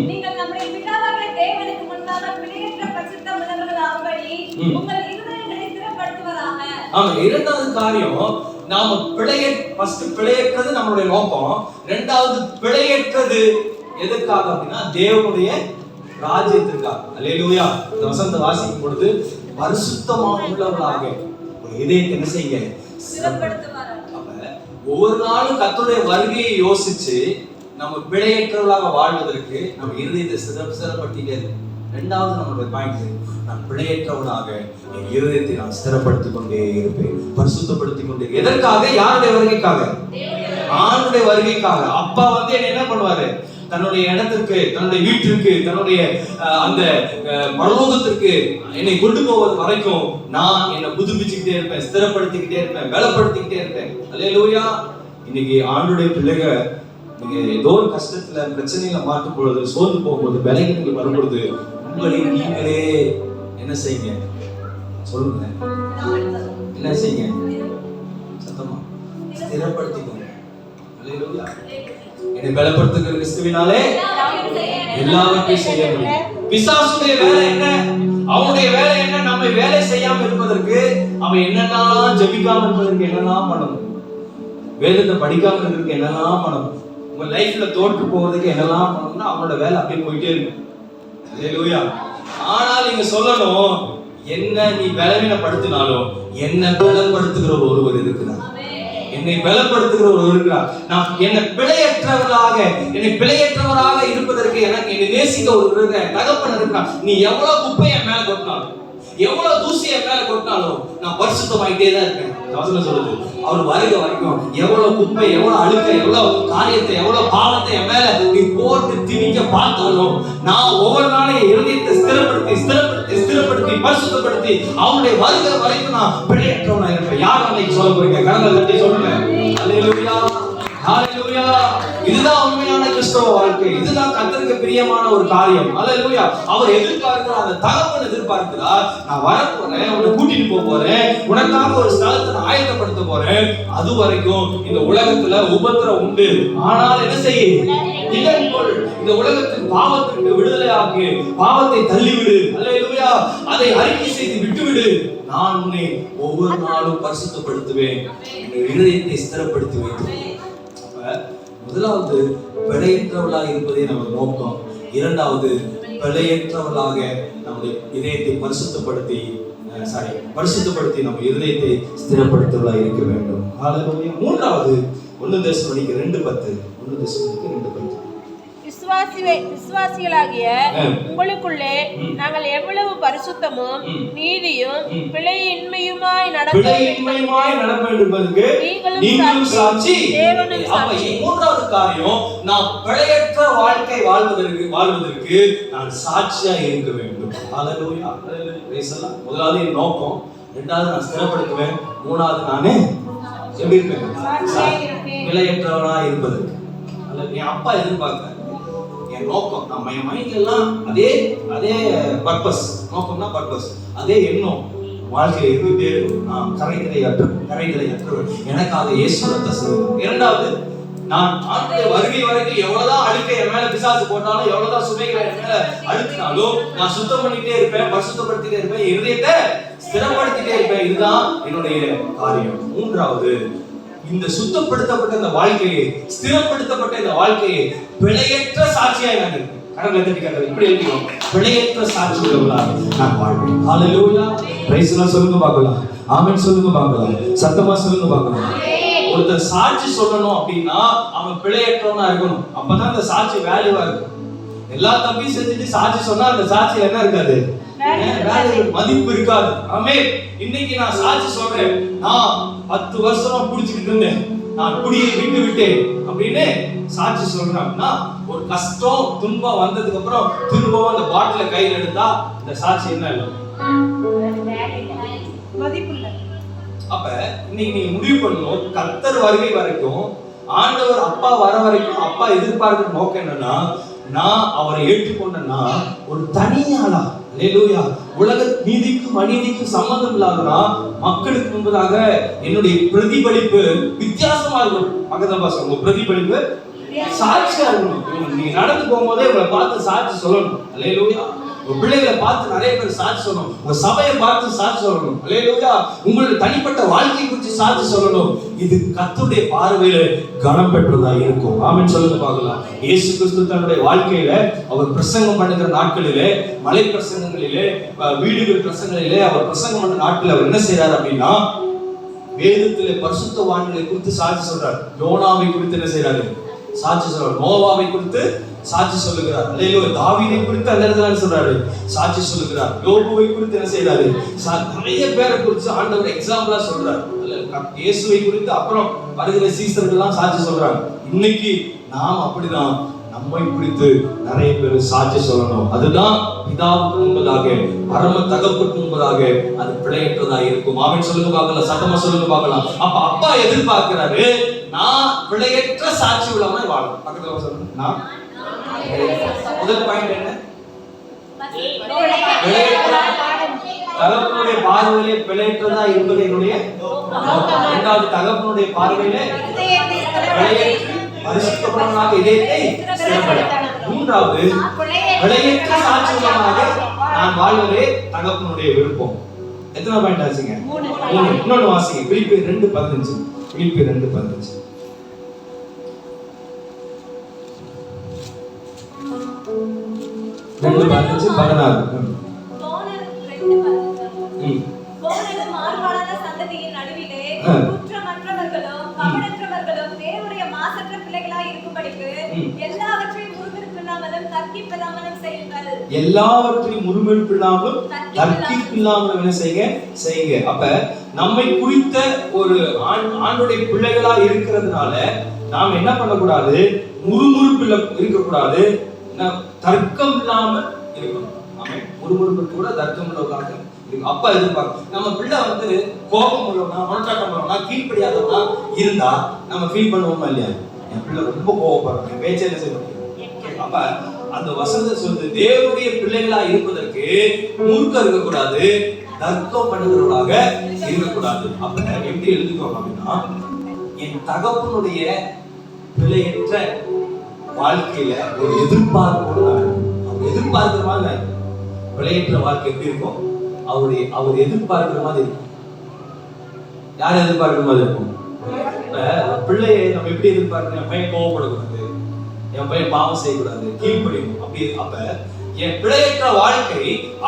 நீங்கள் நம்முடைய பிதாவாகிய தேவனுக்கு முன்பாக பிழையற்ற பரிசுத்தம் உள்ளவர்களாகும்படி உங்கள் இருதயங்களை ஸ்திரப்படுத்துவதாக. ஆமா, இரண்டாவது காரியம், நாம பிழையற்றது நம்மளுடைய நோக்கம். இரண்டாவது பிழையற்றது எதற்காக அப்படின்னா தேவனுடைய ராஜ்யத்திற்காக. அல்லேலூயா. இந்த வசனத்தை வாசிக்கும் பொழுது பரிசுத்தமாக உள்ளவர்களாக, இதயத்தை என்ன செய்யுங்க? ஸ்திரப்படுத்துவார். அப்ப ஒவ்வொரு நாளும் கர்த்தருடைய வருகையை யோசிச்சு நம்ம பிழையற்றவர்களாக வாழ்வதற்கு நம்ம இருதயத்தை ஸ்திரப்படுத்திட்டே இருக்கோம். இரண்டாவது நம்மளுடைய பாயிண்ட், நான் பிழையற்றவனாக என் இருதயத்தை நான் ஸ்திரப்படுத்திக் கொண்டே இருப்பேன், பரிசுத்தப்படுத்திக் கொண்டே. எதற்காக? யாருடைய வருகைக்காக? ஆண்டுடைய வருகைக்காக. அப்பா வந்து என்ன பண்ணுவாரு? தன்னுடைய இடத்திற்கு, தன்னுடைய வீட்டிற்கு, தன்னுடைய அந்த பரலோகத்திற்கு என்னை கொண்டு போவது வரைக்கும் நான் என்னை புதுப்பிச்சுக்கிட்டே இருப்பேன், ஸ்திரப்படுத்திக்கிட்டே இருப்பேன், பலப்படுத்திக்கிட்டே இருப்பேன். அல்லேலூயா. இன்னைக்கு ஆண்டுடைய பிள்ளைகள் நீங்க ஏதோ ஒரு கஷ்டத்துல பிரச்சனையில மாட்டும் பொழுது, சோர்ந்து போகும்போது, பலகீனங்கள் வரும்பொழுது உங்களை நீங்களே என்ன செய்யுங்க? சொல்லுங்க, என்ன செய்யுங்க? சத்தமா ஸ்திரப்படுத்திக்கோங்க. அல்லேலூயா. என்னை பலப்படுத்துகிற கிறிஸ்துவினாலே எல்லாவற்றையும் செய்ய முடியும். பிசாசுடைய வேலை என்ன? அவனுடைய வேலை என்ன? நம்மை வேலை செய்யாம இருப்பதற்கு அவன் என்னெல்லாம், ஜெபிக்காம இருப்பதற்கு என்னெல்லாம் பண்ணணும், வேதத்தை படிக்காம இருக்கிறதுக்கு என்னெல்லாம் பண்ணணும், உங்க லைஃப்ல தோற்று போவதுக்கு என்னெல்லாம் பண்ணணும்னா அவனோட வேலை அப்படியே போயிட்டே இருக்கும். அல்லேலூயா. ஆனால் நீங்க சொல்லணும், என்ன நீ பலவீனப்படுத்தினாலும் என்ன பலப்படுத்துகிற ஒருவர் இருக்கிறார், என்னை பலப்படுத்துகிற ஒருவர் இருக்கிறார். நான் என்னை பிழையற்றவராக இருப்பதற்கு எனக்கு என்னை நேசிக்க ஒரு தகப்பன் இருக்கிறார். நீ எவ்வளவு குப்பையை என் மேல கொட்டினாலும், எவ்வளவு தூசியை என் மேல கொட்டினாலும் நான் பரிசுத்தமாயிட்டே தான் இருப்பேன். வசனம் சொல்லுது, அவர் வருகை வரைக்கும் எவ்வளவு குப்பை, எவ்வளவு அழுக்க, எவ்வளவு காரியத்தை, எவ்வளவு பாவத்தை என் மேல நீ போட்டு திணிக்க பார்த்தாலும் நான் ஒவ்வொரு நாளையும் இருதயத்தை ஸ்திரப்படுத்தி பரிசுத்தப்படுத்தி அவனுடைய வருகை வரைக்கும் நான் பிழையற்றவனா இருப்பேன். யார் அன்னைக்கு சொல்ல போறீங்க? கரங்களை தட்டி சொல்லுங்க. அல்லேலூயா, ஹalleluya. இதுதான் உண்மையான கிறிஸ்தவ வாழ்க்கை. இதுதான் கர்த்தருக்கு பிரியமான ஒரு காரியம். அல்லேலூயா. அவர் எதிர்பார்க்கிற அந்த தகப்பன் எதிர்பார்க்கிறார், நான் வரப்போறேன், உன்னை கூட்டிட்டு போறேன், உனக்காக ஒரு ஸ்தலத்தை நான் ஆயத்தப்படுத்த போறேன். அது வரைக்கும் இந்த உலகத்துல உபத்திரம் உண்டு. ஆனால் என்ன செய்ய? திடன்கொள். இந்த உலகத்தின் பாவத்திற்கு விடுதலையாக்கி பாவத்தை தள்ளிவிடு. அல்லேலூயா. அதை அறிக்கை செய்து விட்டுவிடு. நான் உன்னை ஒவ்வொரு நாளும் பரிசுத்தப்படுத்துவேன், இருதயத்தை ஸ்திரப்படுத்துவேன். முதலாவது பிழையற்றவளாக இருப்பதே நமது நோக்கம். இரண்டாவது பிழையற்றவளாக நம்முடைய இதயத்தை பரிசுத்தப்படுத்தி நம்ம இருதயத்தை ஸ்திரப்படுத்தவளாக இருக்க வேண்டும். மூன்றாவது 1 தெசலோனிக்கர் 2:10 விசுவாசிகளாகிய உங்களுக்குள்ளே நாங்கள் எவ்வளவு பரிசுத்தமும் நீதியும் பிழையின்மையுமாய் நடக்க வேண்டும் நீங்களும் சாட்சி. மூன்றாவது காரியம், நான் பிழையற்ற வாழ்க்கை வாழ்வதற்கு நான் சாட்சியா இருக்க வேண்டும். ஹalleluya. முதலாவது என் நோக்கம், இரண்டாவது நான் ஸ்திரப்படுத்துவேன், மூணாவது நானே எப்படி இருப்பேன்? பிழையற்றவனா இருப்பதற்கு. என் அப்பா எதிர்பார்க்க நோக்கம், நம்ம என் மைண்ட்ல எல்லாம் அதே பர்பஸ், நோக்கம்னா பர்பஸ், அதே எண்ணம் வாழ்க்கையில இருந்துட்டே இருக்கும். நான் கரைகளை அற்றவர், எனக்காக இயேசு ரத்தம் சிந்தம். இரண்டாவது, நான் ஆண்டுடைய வருகை வரைக்கும் எவ்வளவுதான் அழுக்கை என் மேல பிசாசு போட்டாலும், எவ்வளவுதான் சுமைகளை என் மேல அழுத்தினாலும் நான் சுத்தம் பண்ணிட்டே இருப்பேன், பரிசுத்தப்படுத்திட்டே இருப்பேன், இருதயத்தை ஸ்திரப்படுத்திட்டே இருப்பேன். இதுதான் என்னுடைய காரியம். மூன்றாவது, இந்த சுத்தப்படுத்தப்பட்ட இந்த வாழ்க்கையை, ஸ்திரப்படுத்தப்பட்ட இந்த வாழ்க்கையை பிழையற்ற சாட்சியாய் நான் இருப்பேன். கடவுளை தட்டி கட்டது இப்படி எழுதிடும், பிழையற்ற சாட்சி உள்ளவர்களாக நான் வாழ்வேன். ஹalleluya. பிரைஸ் எல்லாம் சொல்லுங்க பார்க்கலாம். ஆமென் சொல்லுங்க பார்க்கலாம். சத்தமா சொல்லுங்க பார்க்கலாம். ஒருத்தர் சாட்சி சொல்லணும் அப்படின்னா அவன் பிழையற்றவனா இருக்கணும். அப்பதான் அந்த சாட்சி வேல்யூவா இருக்கும். எல்லா தம்பியும் செஞ்சுட்டு சாட்சி சொன்னா அந்த சாட்சி என்ன இருக்காது? மதிப்பு இருக்காது. ஆமென். இன்னைக்கு நான் சாட்சி சொல்றேன், நான் 10 வருஷமா குடிச்சிட்டு இருந்தேன், நான் குடியை விட்டு விட்டேன் அப்படின்னு சாட்சி சொல்றேன் அப்படின்னா, ஒரு கஷ்டம் துன்பம் வந்ததுக்கு அப்புறம் திரும்பவும் அந்த பாட்டில கையில் எடுத்தா இந்த சாட்சி என்ன இல்லை? மதிப்பு இல்லை. அப்ப இன்னைக்கு நீங்க முடிவு பண்ணணும், கர்த்தர் வருகை வரைக்கும், ஆண்டவர் அப்பா வர வரைக்கும் அப்பா எதிர்பார்க்கிற நோக்கம் என்னன்னா, நான் அவரை ஏற்றுக்கொண்டேன்னா ஒரு தனியாளா, அல்லேலூயா, உலக நீதிக்கும் அநீதிக்கும் சம்பந்தம் இல்லாதனா மக்களுக்கு முன்பதாக என்னுடைய பிரதிபலிப்பு வித்தியாசமா இருக்கும். பக்கத்துல பாசம், உங்க பிரதிபலிப்பு சாட்சியா இருக்கணும். நீங்க நடந்து போகும்போதே உங்களை பார்த்து சாட்சி சொல்லணும். அல்லேலூயா. உங்க பிள்ளைகளை பார்த்து நிறைய பேர் சாட்சி சொல்லணும். உங்க சபையை பார்த்து சாட்சி சொல்லணும். அல்லேலூயா. உங்களுடைய தனிப்பட்ட வாழ்க்கை குறித்து சாட்சி சொல்லணும். இது கர்த்தருடைய பார்வையில கனம் பெற்றதா இருக்கும். ஆமென் சொல்லுங்க பார்க்கலாம். இயேசு கிறிஸ்து தன்னுடைய வாழ்க்கையில அவர் பிரசங்கம் பண்ணுகிற நாட்களிலே, மலை பிரசங்கங்களிலே, வீடுகள் பிரசங்கங்களிலே அவர் பிரசங்கம் பண்ண நாட்களில் அவர் என்ன செய்யறாரு அப்படின்னா, வேதத்திலே பரிசுத்தவான்களை குறித்து சாட்சி சொல்றார். யோனாவை குறித்து என்ன செய்யறாரு? சாட்சி சொல்றார். நோவாவை குறித்து சாட்சி சொல்லுகிறார். அல்லேலூயா. தாவீதை குறித்து அந்த இடத்துல சொல்றாரு, சாட்சி சொல்லுகிறார். யோபுவை குறித்து என்ன செய்யறாரு? நிறைய பேரை குறித்து ஆண்டவர் எக்ஸாம்பிளா சொல்றார். இயேசுவை குறித்து அப்புறம் வருகிற சீசர்கள்லாம் சாட்சி சொல்றாங்க. இன்னைக்கு நாம் அப்படிதான் நம்மை குறித்து நிறைய பேர் சாட்சி சொல்லணும். அதுதான் பிதாவுக்கு முன்பதாக, பரம தகப்பனுக்கு முன்பதாக அது பிழையற்றதா இருக்கும். ஆமென் சொல்லுங்க பார்க்கலாம். சத்தமா சொல்லுங்க பார்க்கலாம். அப்ப அப்பா எதிர்பார்க்கிறாரு, நான் பிழையற்ற சாட்சி உள்ளவனாய் வாழணும். பக்கத்துல சொல்லுங்க. நான் முதல் பாயிண்ட் என்ன? தகப்பனுடைய பார்வையிலே பிழையற்றதா இருப்பது என்னுடைய நோக்கம். இரண்டாவது, தகப்பனுடைய பார்வையிலே பிழையற்ற பரிசுத்தமானவனாக இதயத்தை ஸ்திரப்படுத்த. மூன்றாவது, பிழையற்ற சாட்சி உள்ளவனாக நான் வாழ்வதே தகப்பனுடைய விருப்பம். எத்தனை பாயிண்ட் ஆச்சுங்க? 3. இன்னொன்னு வாசிங்க. பிலிப்பியர் 2:15. பிலிப்பியர் 2:15. 2:15-16. மாறுபாடான சந்ததியின் நடுவிலே குற்றமற்றவர்களும் கபடற்றவர்களும் தேவனுடைய மாசற்ற பிள்ளைகளாய் இருக்கும்படிக்கு எல்லாவற்றையும் முறுமுறுப்பில்லாமலும் தர்க்கிப்பில்லாமலும் செய்யுங்கள். எல்லாவற்றையும் முறுமுறுப்பில்லாமலும் தர்க்கிப்பில்லாமலும் என்ன செய்யுங்க. அப்ப நம்மை குறித்த ஒரு ஆண்டுடைய பிள்ளைகளா இருக்கிறதுனால நாம் என்ன பண்ணக்கூடாது? முறுமுறுப்பில் இருக்கக்கூடாது, தர்க்கம் இல்லாம இருக்கணும். ஆமென். முறுமுறுப்பு கூட தர்க்கம் உள்ளவர்களாக இருக்கும். அப்பா எதிர்பார்க்கும். நம்ம பிள்ளை கோபம் உள்ளவனா, மனச்சாட்டம் உள்ளவனா, கீழ்ப்படியாதவனா இருந்தா நம்ம ஃபீல் பண்ணுவோமா இல்லையா? என் பிள்ளை ரொம்ப கோபப்படுறாங்க, என் பேச்சை என்ன செய்ய முடியும்? அப்ப அந்த வசனம் சொல்லுது, தேவனுடைய பிள்ளைகளா இருப்பதற்கு மூர்க்க இருக்கக்கூடாது, தர்க்கம் பண்ணுகிறவர்களாக இருக்கக்கூடாது. அப்ப எப்படி எழுதிக்கோங்க அப்படின்னா, என் தகப்பனுடைய பிழையற்ற வாழ்க்கையில ஒரு எதிர்பார்ப்போடு அவர் எதிர்பார்க்கிற மாதிரி பிழையற்ற வாழ்க்கை எப்படி இருக்கும்? அவர் எதிர்பார்க்கிற மாதிரி இருக்கும். யார் எதிர்பார்க்கிற மாதிரி இருக்கும்? பிள்ளையை நம்ம எப்படி எதிர்பார்க்கணும்? என் பையன் கோவப்படக்கூடாது, என் பையன் பாவம் செய்யக்கூடாது, கீழ்ப்படியும். அப்படி அப்ப என் பிழையற்ற வாழ்க்கை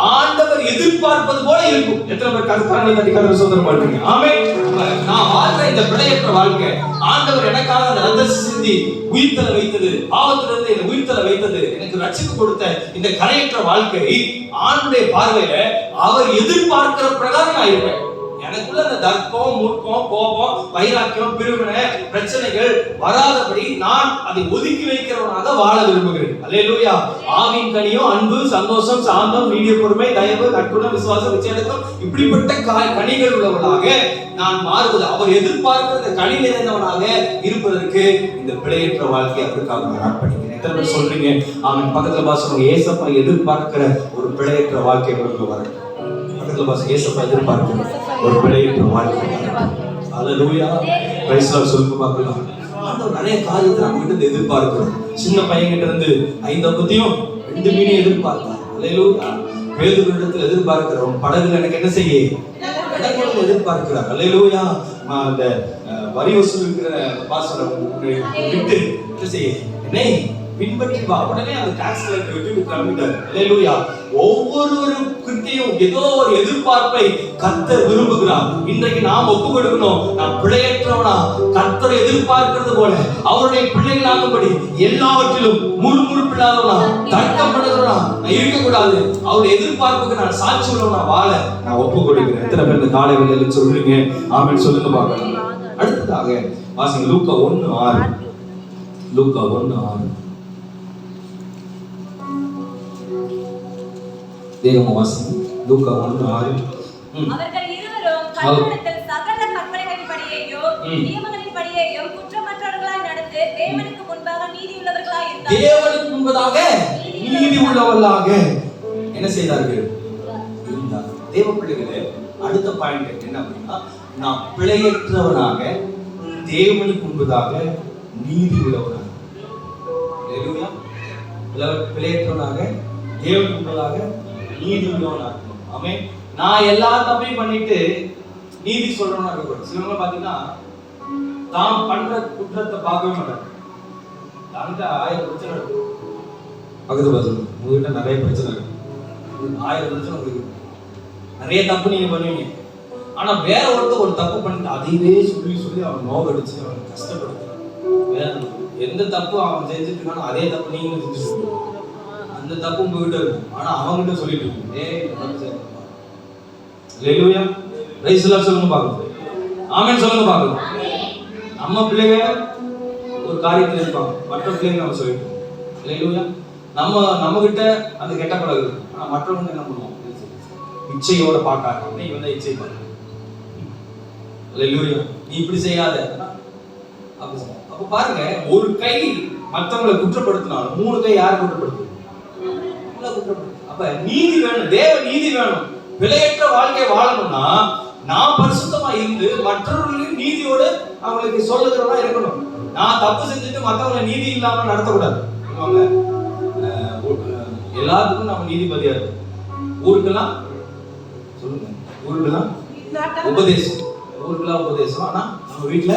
ஆண்டவர் எதிர்பார்ப்பது போல இருக்கும். எத்தனை பேர் கருத்தாங்க தட்டி கருத்து சோதனை பண்றீங்க? ஆமென். நான் வாழ்ற இந்த பிழையற்ற வாழ்க்கை ஆண்டவர் எனக்காக அந்த ரத்த சிந்தி உயிர்த்தல வைத்தது, பாவத்திலிருந்து என்னை உயிர்த்தல வைத்தது, எனக்கு ரட்சிப்பு கொடுத்த இந்த கரையற்ற வாழ்க்கை ஆண்டுடைய பார்வையில அவர் எதிர்பார்க்கிற பிரகாரம் நான் இருப்பேன். எனக்குள்ள அந்த தர்க்கம், மூர்க்கம், கோபம், வைராக்கியம், பிரிவினை, பிரச்சனைகள் வராதபடி நான் அதை ஒதுக்கி வைக்கிறவனாக வாழ விரும்புகிறேன். அல்லேலூயா. ஆவின் கனியும் அன்பு, சந்தோஷம், சாந்தம், நீடிய பொறுமை, தயவு, நற்குணம், விசுவாசம், விச்சயடக்கம், இப்படிப்பட்ட கனிகள் உள்ளவனாக நான் மாறுவது, அவர் எதிர்பார்க்கிற கனி நிறைந்தவனாக இருப்பதற்கு இந்த பிழையற்ற வாழ்க்கையை அவருக்காக நான் அர்ப்பணிக்கிறேன். எத்தனை பேர் சொல்றீங்க? அவன் பக்கத்துல பாசனம் ஏசப்பா எதிர்பார்க்கிற ஒரு பிழையற்ற வாழ்க்கை வரட்டும். பக்கத்துல பாசனம் ஏசப்பா எதிர்பார்க்கிற ஒரு பிழையற்ற வாழ்க்கை. அல்லேலூயா. பிரைஸ் லார்ட் சொல்லுங்க பார்க்கலாம். ஆண்டவர் நிறைய காரியத்தை நம்ம கிட்ட எதிர்பார்க்கிறோம். சின்ன பையன் கிட்ட இருந்து 5 அப்பத்தையும் 2 மீனையும் எதிர்பார்த்தார். அல்லேலூயா. பேதுருவிடத்தில் எதிர்பார்க்கிறோம், படகுல எனக்கு என்ன செய்ய எதிர்பார்க்கிறார். அல்லேலூயா. அந்த வரி வசூலிக்கிற பாசனம் விட்டு என்ன செய்ய என்னை பின்பற்றி வா. உடனே அந்த டாக்ஸ் கலெக்டர் விட்டு கிளம்பிட்டார். அல்லேலூயா. ஒவ்வொரு கிருத்தியும் ஏதோ ஒரு எதிர்பார்ப்பை கர்த்தர் விரும்புகிறார். இன்றைக்கு நாம் ஒப்பு கொடுக்கணும். நாம் பிழையற்றவனா கர்த்தரை எதிர்பார்க்கிறது போல அவருடைய பிள்ளைகளாகும்படி எல்லாவற்றிலும் முறுமுறுப்பில்லாதவனா, தர்க்கம் பண்ணுறவனா நான் இருக்கக்கூடாது. அவருடைய எதிர்பார்ப்புக்கு நான் சாட்சி உள்ளவனா வாழ நான் ஒப்பு கொடுக்கிறேன். எத்தனை பேர் இந்த காலை வேளையில சொல்றீங்க? ஆமென் சொல்லுங்க பார்க்கலாம். அடுத்ததாக வாசிங்க லூக்கா 1:6. லூக்கா 1:6. தேவவாசம் லூக்கா 1:6. அவர்கள் இருவரும் கர்த்தரிடத்தில் சகல கற்பனைகளின்படியேயும் நியமங்களின்படியேயும் குற்றமற்றவர்களாய் நடந்து தேவனுக்கு முன்பாக நீதி உள்ளவர்களாய் இருந்தார்கள். தேவனுக்கு முன்பாக நீதி உள்ளவர்களாக என்ன செய்தார்கள்? இருந்தார். தேவ பிள்ளைகளே, அடுத்த பாயிண்ட் என்ன அப்படின்னா, நாம் பிழையற்றவனாக தேவனுக்கு முன்பதாக நீதி உள்ளவனாக. அல்லேலூயா. பிழையற்றவனாக தேவனுக்கு முன்பதாக நீதி உள்ளவனா இருக்கணும். ஆமென். நான் எல்லா தப்பையும் பண்ணிட்டு நீதி சொல்றவனா இருக்கக்கூடாது. சிலவங்க பாத்தீங்கன்னா தான் பண்ற குற்றத்தை பார்க்கவே மாட்டாங்க. தான்கிட்ட 1000 பிரச்சனை இருக்கு, பக்கத்து பக்கத்துல உங்ககிட்ட நிறைய பிரச்சனை இருக்கு, 1000 பிரச்சனை உங்களுக்கு, நிறைய தப்பு நீங்க பண்ணுவீங்க. ஆனா வேற ஒருத்தர் ஒரு தப்பு பண்ணிட்டு அதையே சொல்லி சொல்லி அவன் நோகடிச்சு அவன் கஷ்டப்படுத்து. வேற எந்த தப்பு அவன் செஞ்சுட்டு இருக்கானோ அதே தப்பு நீங்களும் செஞ்சுட்டு, அந்த தப்பு உங்ககிட்ட இருக்கும். ஆனா அவன்கிட்ட சொல்லிட்டு இருக்கீங்க, ஏய் தப்பு செய்யணும். ஹல்லேலூயா. பிரைஸ் எல்லாம் சொல்லுங்க பாக்கலாம். ஆமென் சொல்லுங்க பாக்கலாம். நம்ம பிள்ளைங்க ஒரு காரியத்துல இருப்பாங்க, மற்ற பிள்ளைங்க நம்ம சொல்லிட்டோம். ஹல்லேலூயா. நம்ம கிட்ட அந்த கெட்ட பழக்கம் இருக்கு. ஆனா மற்றவங்க என்ன பண்ணுவோம், இச்சையோட பார்க்காத, நீ வந்து இச்சை பண்ணு. ஹல்லேலூயா. நீ இப்படி செய்யாத. அப்ப பாருங்க, ஒரு கை மற்றவங்களை குற்றப்படுத்தினாலும் 3 கை யாரை குற்றப்படுத்து? அப்ப நீதி வேணும், தேவ நீதி வேணும். பிழையற்ற வாழ்க்கையை வாழணும்னா நான் பரிசுத்தமா இருந்து மற்றவர்களையும் நீதியோடு அவங்களுக்கு சொல்லுகிறதா இருக்கணும். நான் தப்பு செஞ்சுட்டு மற்றவங்களை நீதி இல்லாம நடத்தக்கூடாது. எல்லாத்துக்கும் நம்ம நீதிபதியா இருக்கும். ஊருக்கெல்லாம் சொல்லுங்க, ஊருக்கெல்லாம் உபதேசம், ஊருக்கெல்லாம் உபதேசம். ஆனா நம்ம வீட்டுல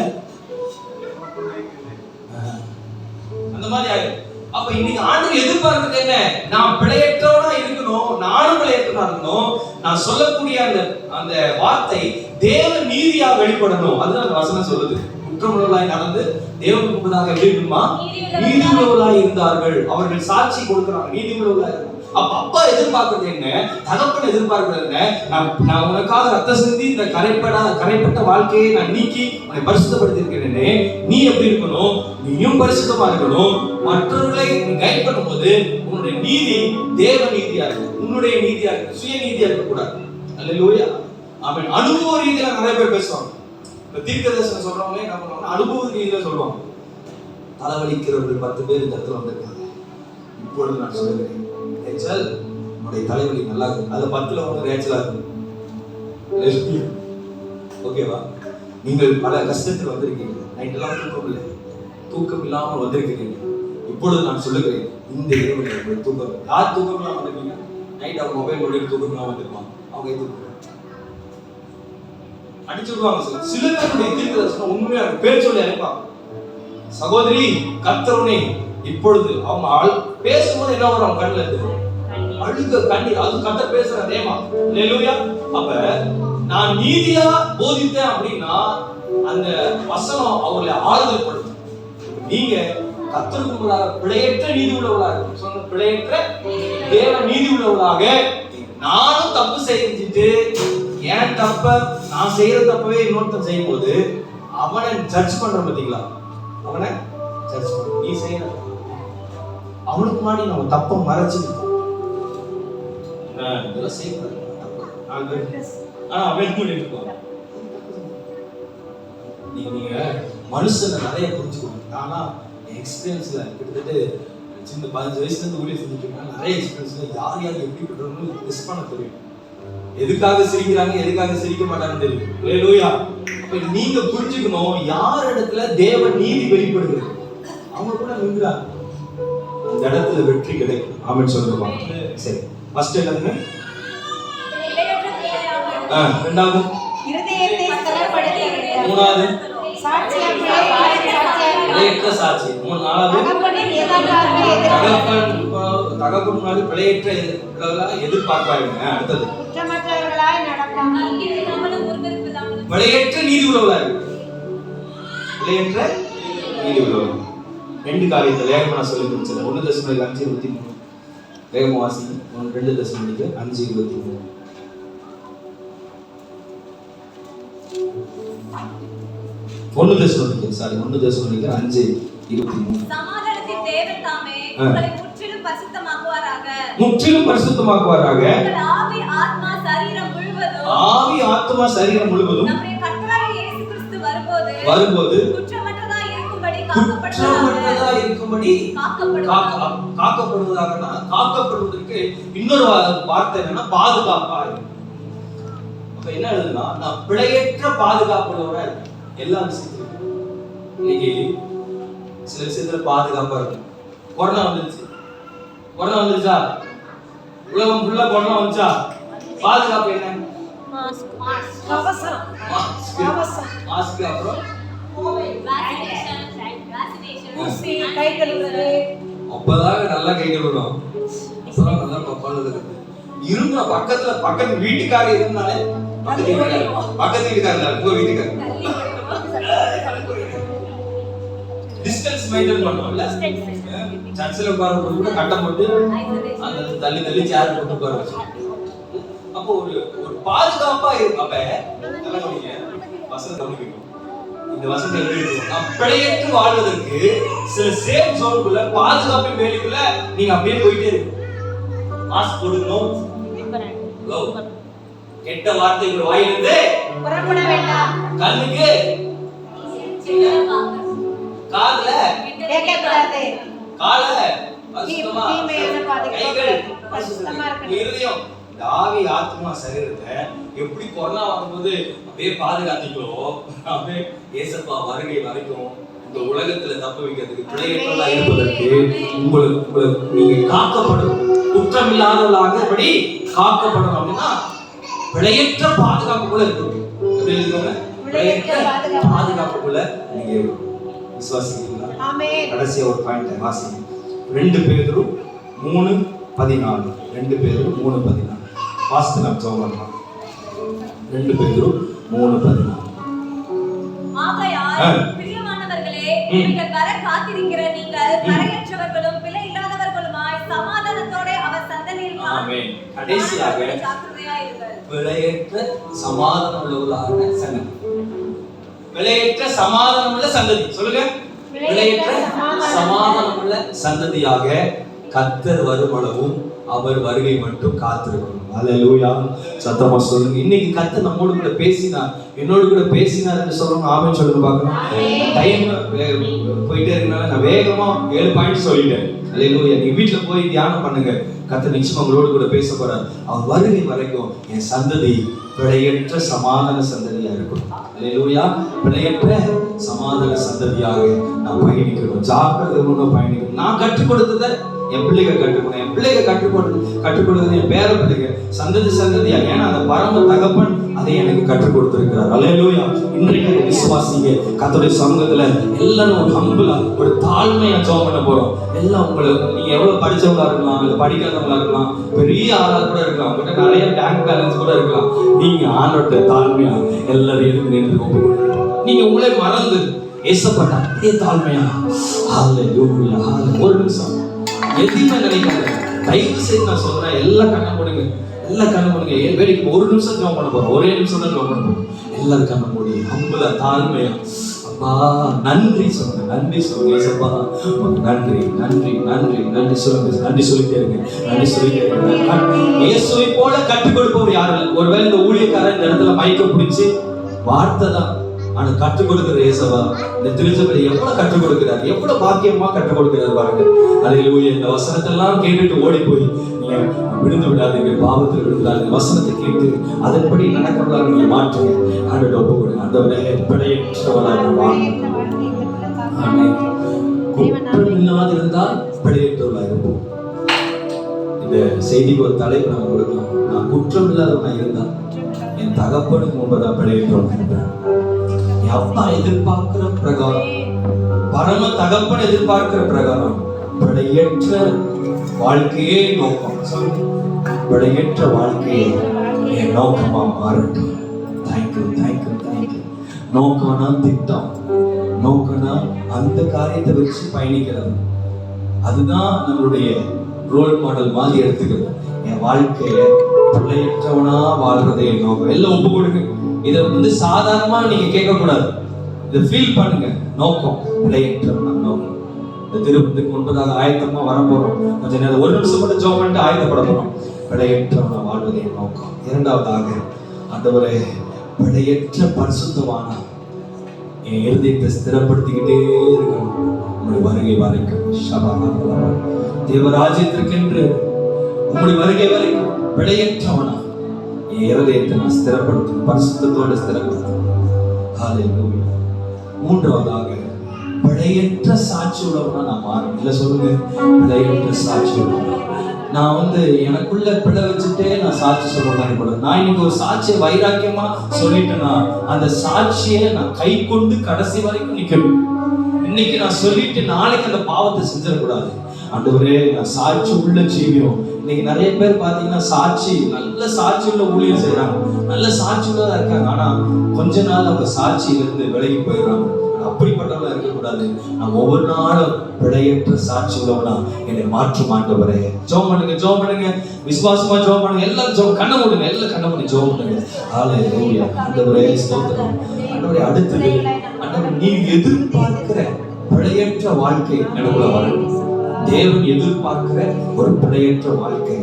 அந்த மாதிரி ஆயிடும். அப்ப இன்னைக்கு ஆண்டவர் எதிர்பார்க்கிறது என்ன? நான் பிழையற்றவனா இருக்கணும், நானும் பிழையற்றவனா இருக்கணும். நான் சொல்லக்கூடிய அந்த வார்த்தை தேவ நீதியா வெளிப்படணும். அதுதான் அந்த வசனம் சொல்லுது. குற்றமுள்ளவர்களாய் நடந்து தேவனுக்கு முன்பதாக எப்படி இருக்குமா? நீதி உள்ளவர்களாய் இருந்தார்கள். அவர்கள் சாட்சி கொடுக்கிறாங்க, நீதி உள்ளவர்களாய் இருந்தாங்க. அப்ப அப்பா எதிர்பார்க்கிறது என்ன? தகப்பன் எதிர்பார்க்கிறது என்ன? நான் உனக்காக ரத்த சிந்தி இந்த கரைப்பட்ட வாழ்க்கையை நான் நீக்கி உன்னை பரிசுத்தப்படுத்தி இருக்கிறேனே, நீ எப்படி இருக்கணும்? நீயும் பரிசுத்தமா இருக்கணும். மற்றவர்களை நீ கைட் பண்ணும்போது உன்னுடைய நீதி தேவ நீதியா இருக்கும், உன்னுடைய நீதியா இருக்கும், சுய நீதியா இருக்கக்கூடாது. அல்லேலூயா. ஆமென். அனுபவ ரீதியில நிறைய பேர் பேசுவாங்க. இந்த தீர்க்கதரிசனம் சொல்றவங்க என்ன பண்ணுவாங்க, அனுபவ ரீதியில சொல்லுவாங்க. தலைவலிக்கிறவர்கள் 10 பேர் இந்த இடத்துல வந்திருக்காங்க. இப்பொழுது நான் சொல்லுகிறேன், ரேச்சல் உன்னுடைய தலைவலி நல்லா இருக்கு. அதுல 10ல ஒன்று ரேச்சலா இருக்கு. ஓகேவா? நீங்கள் பல கஷ்டத்தில் வந்திருக்கீங்க, நைட்டெல்லாம் தூக்கம் இல்லாமல் வந்திருக்கிறீங்க. இப்பொழுது நான் சொல்லுகிறேன், இந்த இரவு தூக்கம், யார் தூக்கம் இல்லாம வந்திருக்கீங்க? நைட் அவங்க மொபைல் மொழியில் தூக்கம் இல்லாம வந்திருப்பாங்க. அவங்க தூக்கம் அடிச்சுடுவாங்க. சில பேருடைய தீர்க்கதரிசனம் உண்மையா பேர் சொல்லி அழைப்பாங்க. சகோதரி கர்த்தருனே, இப்பொழுது அவங்க பேசும்போது என்ன வரும், கண்ணுல இருந்து அழுக கண்ணீர். அது கர்த்தர் பேசுற தேமா. அல்லேலூயா. அப்ப நான் நீதியா போதித்தேன் அப்படின்னா அந்த வசனம் அவர்களை ஆறுதல் படுத்தும். நீங்க கர்த்தருக்கு முன்பாக பிழையற்ற நீதி உள்ளவர்களாக, சொன்ன பிழையற்ற தேவ நீதி உள்ளவர்களாக, நானும் தப்பு செஞ்சுட்டு ஏன் தப்ப நான் செய்யற தப்பவே இன்னொருத்தன் செய்யும் போது அவனை ஜட்ஜ் பண்ற பாத்தீங்களா? அவனை ஜட்ஜ் பண்ண, நீ செய்யற அவனுக்கு முன்னாடி நம்ம தப்ப மறைச்சிருக்கோம். இதெல்லாம் செய்யக்கூடாது தப்பு. ஆனா அவன் பண்ணிருக்கோம். நீங்க மனுஷனை நிறைய புரிஞ்சுக்கணும். ஆனா எக்ஸ்பீரியன்ஸ்ல கிட்டத்தட்ட சின்ன 15 வயசுல இருந்து ஊழியர் செஞ்சுட்டு இருக்கேன். நிறைய எக்ஸ்பீரியன்ஸ்ல யார் யார் எப்படி பண்றோம்னு மிஸ் பண்ண தெரியும். எதுக்காக சிரிக்கிறாங்க, எதுக்காக சிரிக்க மாட்டாங்கன்னு தெரியும். அல்லேலூயா. அப்ப நீங்க புரிஞ்சுக்கணும், யார் இடத்துல தேவ நீதி வெளிப்படுகிறது அவங்க கூட நின்றாங்க, அந்த இடத்துல வெற்றி கிடைக்கும். ஆமென் சொல்லுங்க. சரி, ஃபர்ஸ்ட் என்னதுங்க? இரண்டாவது இருதயத்தை ஸ்திரப்படுத்தி, மூணாவது பிழையற்ற சாட்சி, நாலாவது தகப்பன் முன்னாடி பிழையற்ற எதிர்பார்ப்பாங்க. அடுத்தது பிழையற்ற நீதி உள்ளவர்களாக, பிழையற்ற நீதி உள்ளவர்கள். 2 காரியத்தை வேகமா நான் சொல்லி முடிச்சேன். 1 தசமணிக்கு 5:23 வேகமா வாசி. 2 தசமணிக்கு 5:23 1 தசமணிக்கு 5:23 சமாதானத்தின் தேவன் தாமே உங்களை முற்றிலும் பரிசுத்தமாக்குவாராக, முற்றிலும் பரிசுத்தமாக்குவாராக. உங்கள் ஆவி ஆத்மா சரீரம் முழுவதும் நம்முடைய கர்த்தராகிய இயேசு கிறிஸ்து வரும்போது குற்றமற்றதாய் இருக்கும்படி காக்கப்படுவதாக. காக்கப்படுவதற்கு இன்னொரு வார்த்தை என்னன்னா பாதுகாப்பா. அப்ப என்ன எழுதுனா, நான் பிழையற்ற பாதுகாப்புள்ளவரா இருக்கேன் எல்லா விஷயத்திலும். இன்னைக்கு சில விஷயத்துல பாதுகாப்பா இருக்கும். கொரோனா வந்துருச்சா? உலகம் ஃபுல்லா கொரோனா வந்துச்சா? பாதுகாப்பு என்ன? மாஸ்க். மாஸ்க், அப்புறம் கை கழுவுறது. அப்பதான் நல்லா கை கழுவுறோம். அப்பதான் நல்லா பப்பாளது இருந்தா பக்கத்து வீட்டுக்காரர் இருந்தாலே பக்கத்து வீட்டுக்காரர் உங்க வீட்டுக்காரர் டிஸ்டன்ஸ் மெயின்டைன் பண்ணுவோம்ல. சர்ச்சில் உட்காரும் கூட கட்டம் போட்டு அந்த தள்ளி சேர் போட்டு உட்கார வச்சு அப்போ ஒரு பாதுகாப்பா இருக்கு. அப்ப வசனம் கவனிக்கணும். இந்த வசனத்தை எழுதிருக்கோம். பிழையற்று வாழ்வதற்கு சில சேஃப் ஜோனுக்குள்ள பாதுகாப்பின் வேலைக்குள்ள நீங்க அப்படியே போயிட்டே இருக்கு. மாஸ்க் போடணும். கெட்ட வார்த்தைகள் வாயிலிருந்து புறப்பட வேண்டாம். கண்ணுக்கு காதுல கேட்கக்கூடாது. கால பரிசுத்தமா, கைகள் பரிசுத்தமா இருக்கணும். இருதயம், ஆவி, ஆத்மா, சரீரத்தை எப்படி கொரோனா வரும்போது அப்படியே பாதுகாத்தீங்களோ அப்படியே ஏசப்பா வருகை வரைக்கும் இந்த உலகத்துல தப்பு வைக்கிறதுக்கு பிழையற்றவர்களா இருப்பதற்கு உங்களுக்கு நீங்க காக்கப்படும். குற்றம் இல்லாதவர்களாக எப்படி காக்கப்படும் அப்படின்னா பிழையற்ற பாதுகாப்புக்குள்ள இருக்கணும். எப்படி இருக்கோங்க? பிழையற்ற பாதுகாப்புக்குள்ள நீங்க விசுவாசிக்கிறீங்களா? ஆமென். கடைசியா ஒரு பாயிண்ட் வாசிங்க. 2 பேதுரு 3:14. 2 பேதுரு 3:14. வாசித்து நாம் ஜெபம் பண்ணலாம். 2 பேதுரு 3:14. ஆகையால் பிரியமானவர்களே, நீங்கள் வர காத்திருக்கிற நீங்கள் கரையற்றவர்களும் பிழை இல்லாதவர்களுமாய் சமாதானத்தோட அவர் சந்ததியில் ஆமென். கடைசியாக ஜாக்கிரதையாயிருங்கள். பிழையற்ற சமாதானம் உள்ளவர்களாக சந்ததி. பிழையற்ற சமாதானம் உள்ள சந்ததி. சொல்லுங்க. பிழையற்ற சமாதானம் உள்ள சந்ததியாக கர்த்தர் வருமளவும் அவர் வருகை மட்டும் காத்திருக்கணும். அல்லேலூயா. சத்தமா சொல்லுங்க. இன்னைக்கு கர்த்தர் நம்மோடு கூட பேசினார், என்னோடு கூட பேசினார் என்று சொல்லணும். ஆமென் சொல்லுங்க பார்க்கலாம். டைம் போயிட்டே இருக்கனால நான் வேகமா 7 பாயிண்ட் சொல்லிட்டேன். அல்லேலூயா. நீங்க வீட்டுல போய் தியானம் பண்ணுங்க. கர்த்தர் நிச்சயமா உங்களோடு கூட பேச போறார். அவர் வருகை வரைக்கும் என் சந்ததி பிழையற்ற சமாதான சந்ததியா இருக்கும். அல்லேலூயா. பிழையற்ற சமாதான சந்ததியாக நான் பயணிக்கணும். ஜாக்கிரதை பயணிக்கணும். நான் கற்றுக் கொடுத்ததை என் பிள்ளைங்க கற்றுக்கணும். என் பிள்ளைங்க கற்றுக் கொடுத்தது என் பேர பிள்ளைங்க சந்ததியா. ஏன்னா அந்த பரம தகப்பன் அதை எனக்கு கற்றுக் கொடுத்திருக்கிறார். அல்லேலூயா. இன்றைக்கு விசுவாசிங்க. கர்த்தருடைய சமூகத்துல எல்லாரும் ஒரு ஹம்பிளா, ஒரு தாழ்மையா ஜெபம் பண்ண போறோம். எல்லாம் உங்களுக்கு நீங்க எவ்வளவு படிச்சவங்களா இருக்கலாம், இல்ல படிக்காதவங்களா இருக்கலாம், பெரிய ஆளா கூட இருக்கலாம், உங்ககிட்ட நிறைய பேங்க் பேலன்ஸ் கூட இருக்கலாம். நீங்க ஆண்டோட தாழ்மையா எல்லாரும் எதுக்கு நின்று நீங்க உங்களை மறந்து ஏசப்பட்ட அப்படியே தாழ்மையா அல்லேலூயா. ஒரு நிமிஷம் எதுவுமே நினைக்காத. தயவு செய்து நான் சொல்றேன், எல்லா கண்ணை மூடுங்க. வேடிக்கை ஒரு நிமிஷம் ஜெபம் பண்ண போறோம். ஒரே நிமிஷம் தான் ஜெபம் பண்ண போறோம். எல்லாரும் கண்ணை மூடி ஹம்பிளா தாழ்மையா அப்பா நன்றி சொல்லுங்க. நன்றி சொல்லுங்க. ஏசப்பா நன்றி சொல்லுங்க. நன்றி சொல்லிட்டே இருங்க. இயேசுவை போல கற்றுக் கொடுப்பவர் யாரும் இல்லை. ஒருவேளை இந்த ஊழியக்காரர் இந்த இடத்துல மைக்க பிடிச்சு வார்த்தை தான், ஆனா கற்றுக் கொடுக்கிற இயேசுவா இந்த திருச்சபையை எவ்வளவு கற்றுக் கொடுக்கிறார், எவ்வளவு பாக்கியமா கற்றுக் கொடுக்கிறார் பாருங்க. அல்லேலூயா. இந்த வசனத்தெல்லாம் கேட்டுட்டு ஓடி போய் நீங்க விழுந்து விடாதீங்க, பாவத்தில் விழுந்தாங்க. வசனத்தை கேட்டு அதன்படி நடக்கிறதாக நீங்க மாற்றுங்க. ஆண்டோட ஒப்பு கொடுங்க. ஆண்டவரே பிழையற்றவராக வாழ்ந்து குற்றம் இல்லாதிருந்தால் பிழையற்றவராக இருப்போம். இந்த செய்திக்கு ஒரு தலைப்பு நம்ம கொடுக்கலாம். நான் குற்றம் இல்லாதவனா இருந்தா என் தகப்பனுக்கு முன்பதான் பிழையற்றவனா இருப்பேன். அப்பா எதிர்பார்க்கிற பிரகாரம், பரம தகப்பன் எதிர்பார்க்கிற பிரகாரம் பிழையற்ற வாழ்க்கையே நோக்கம். பிழையற்ற வாழ்க்கையே என் நோக்கமா மாறட்டும். தேங்க்யூ. நோக்கம்னா திட்டம், நோக்கம்னா அந்த காரியத்தை வச்சு பயணிக்கிறது. அதுதான் நம்மளுடைய ரோல் மாடல் மாதிரி எடுத்துக்கிறது. என் வாழ்க்கைய பிழையற்றவனா வாழ்றதே என் நோக்கம். எல்லாம் ஒப்பு கொடுங்க. இதை சாதாரணமா நீங்க கேட்க கூடாது. இதை ஃபீல் பண்ணுங்க. நோக்கம் பிழையற்றவனா நோக்கம். இந்த திருப்பத்துக்கு முன்பதாக ஆயத்தமா வர போறோம். கொஞ்ச நேரம் ஒரு நிமிஷம் மட்டும் ஜெபம் பண்ணிட்டு ஆயத்தப்பட போறோம். பிழையற்றவனா வாழ்வதே என் நோக்கம். இரண்டாவதாக ஆண்டவரே பிழையற்ற பரிசுத்தவானா என் இருதயத்தை ஸ்திரப்படுத்திக்கிட்டே இருக்கணும். உங்களுடைய வருகை வரைக்கும் தேவராஜ்யத்திற்கென்று உங்களுடைய வருகை வரைக்கும் பிழையற்றவனா என் இருதயத்தை நான் ஸ்திரப்படுத்தணும். பரிசுத்தத்தோடு ஸ்திரப்படுத்தணும். ஹல்லேலூயா. மூன்றாவதாக பிழையற்ற சாட்சி உள்ளவனா நான் மாறணும். இல்ல சொல்லுங்க, பிழையற்ற சாட்சி உள்ளவனா. நான் எனக்குள்ள பிழை வச்சுட்டே நான் சாட்சி சொல்றேன் கூட. நான் இன்னைக்கு ஒரு சாட்சியை வைராக்கியமா சொல்லிட்டேன்னா அந்த சாட்சியை நான் கை கொண்டு கடைசி வரைக்கும் நிக்கணும். இன்னைக்கு நான் சொல்லிட்டு நாளைக்கு அந்த பாவத்தை செஞ்சிடக்கூடாது. ஆண்டவரே, நான் சாட்சி உள்ள ஜீவியம். இன்னைக்கு நிறைய பேர் பாத்தீங்கன்னா சாட்சி, நல்ல சாட்சி உள்ள ஊழியம் செய்யறாங்க, நல்ல சாட்சி உள்ளதா இருக்காங்க. ஆனா கொஞ்ச நாள் அவங்க சாட்சியில இருந்து விலகி போயிடுறாங்க. அப்படிப்பட்டவங்களா இருக்கக்கூடாது. நான் ஒவ்வொரு நாளும் பிழையற்ற சாட்சி உள்ளவனா என்னை மாற்றும் ஆண்டவரே. ஜெபம் பண்ணுங்க, ஜெபம் பண்ணுங்க, விசுவாசமா ஜெபம் பண்ணுங்க. எல்லாம் ஜெபம், கண்ணை மூடுங்க, எல்லாம் கண்ணை மூடி ஜெபம் பண்ணுங்க. ஹல்லேலூயா. ஆண்டவரே ஸ்தோத்திரம். ஆண்டவரே, அடுத்தது ஆண்டவரே, நீ எதிர்பார்க்கிற பிழையற்ற வாழ்க்கை எனக்குள்ள வரணும். தேவன் எதிர்பார்க்கிற ஒரு பிழையற்ற வாழ்க்கை.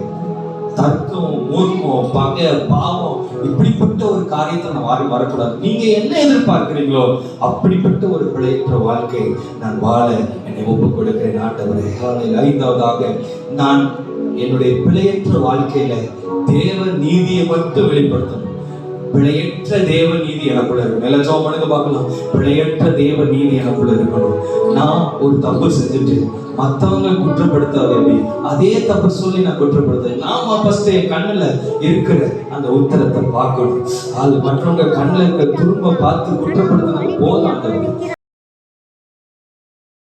தர்க்கம், மூர்க்கம், பகை, பாவம், இப்படிப்பட்ட ஒரு காரியத்தை நான் வரக்கூடாது. நீங்க என்ன எதிர்பார்க்கிறீங்களோ அப்படிப்பட்ட ஒரு பிழையற்ற வாழ்க்கை நான் வாழ என்னை ஒப்புக் கொடுக்கிறேன் ஆண்டவரே. ஐந்தாவதாக, நான் என்னுடைய பிழையற்ற வாழ்க்கையில தேவ நீதியை மட்டும் வெளிப்படுத்தணும். பிழையற்ற தேவ நீதி எனக்குள்ள இருக்கணும். எல்லாம் ஜெபம் பண்ணுங்க பார்க்கலாம். பிழையற்ற தேவ நீதி எனக்குள்ள இருக்கணும். நான் ஒரு தப்பு செஞ்சுட்டு மற்றவங்க குற்றப்படுத்தாதே, அதே தப்பு சொல்லி நான் குற்றப்படுத்த, நாம ஃபர்ஸ்ட் என் கண்ணுல இருக்கிற அந்த உத்தரத்தை பார்க்கணும். மற்றவங்க கண்ணுல இருக்க துரும்ப பார்த்து குற்றப்படுத்தினது போதும்.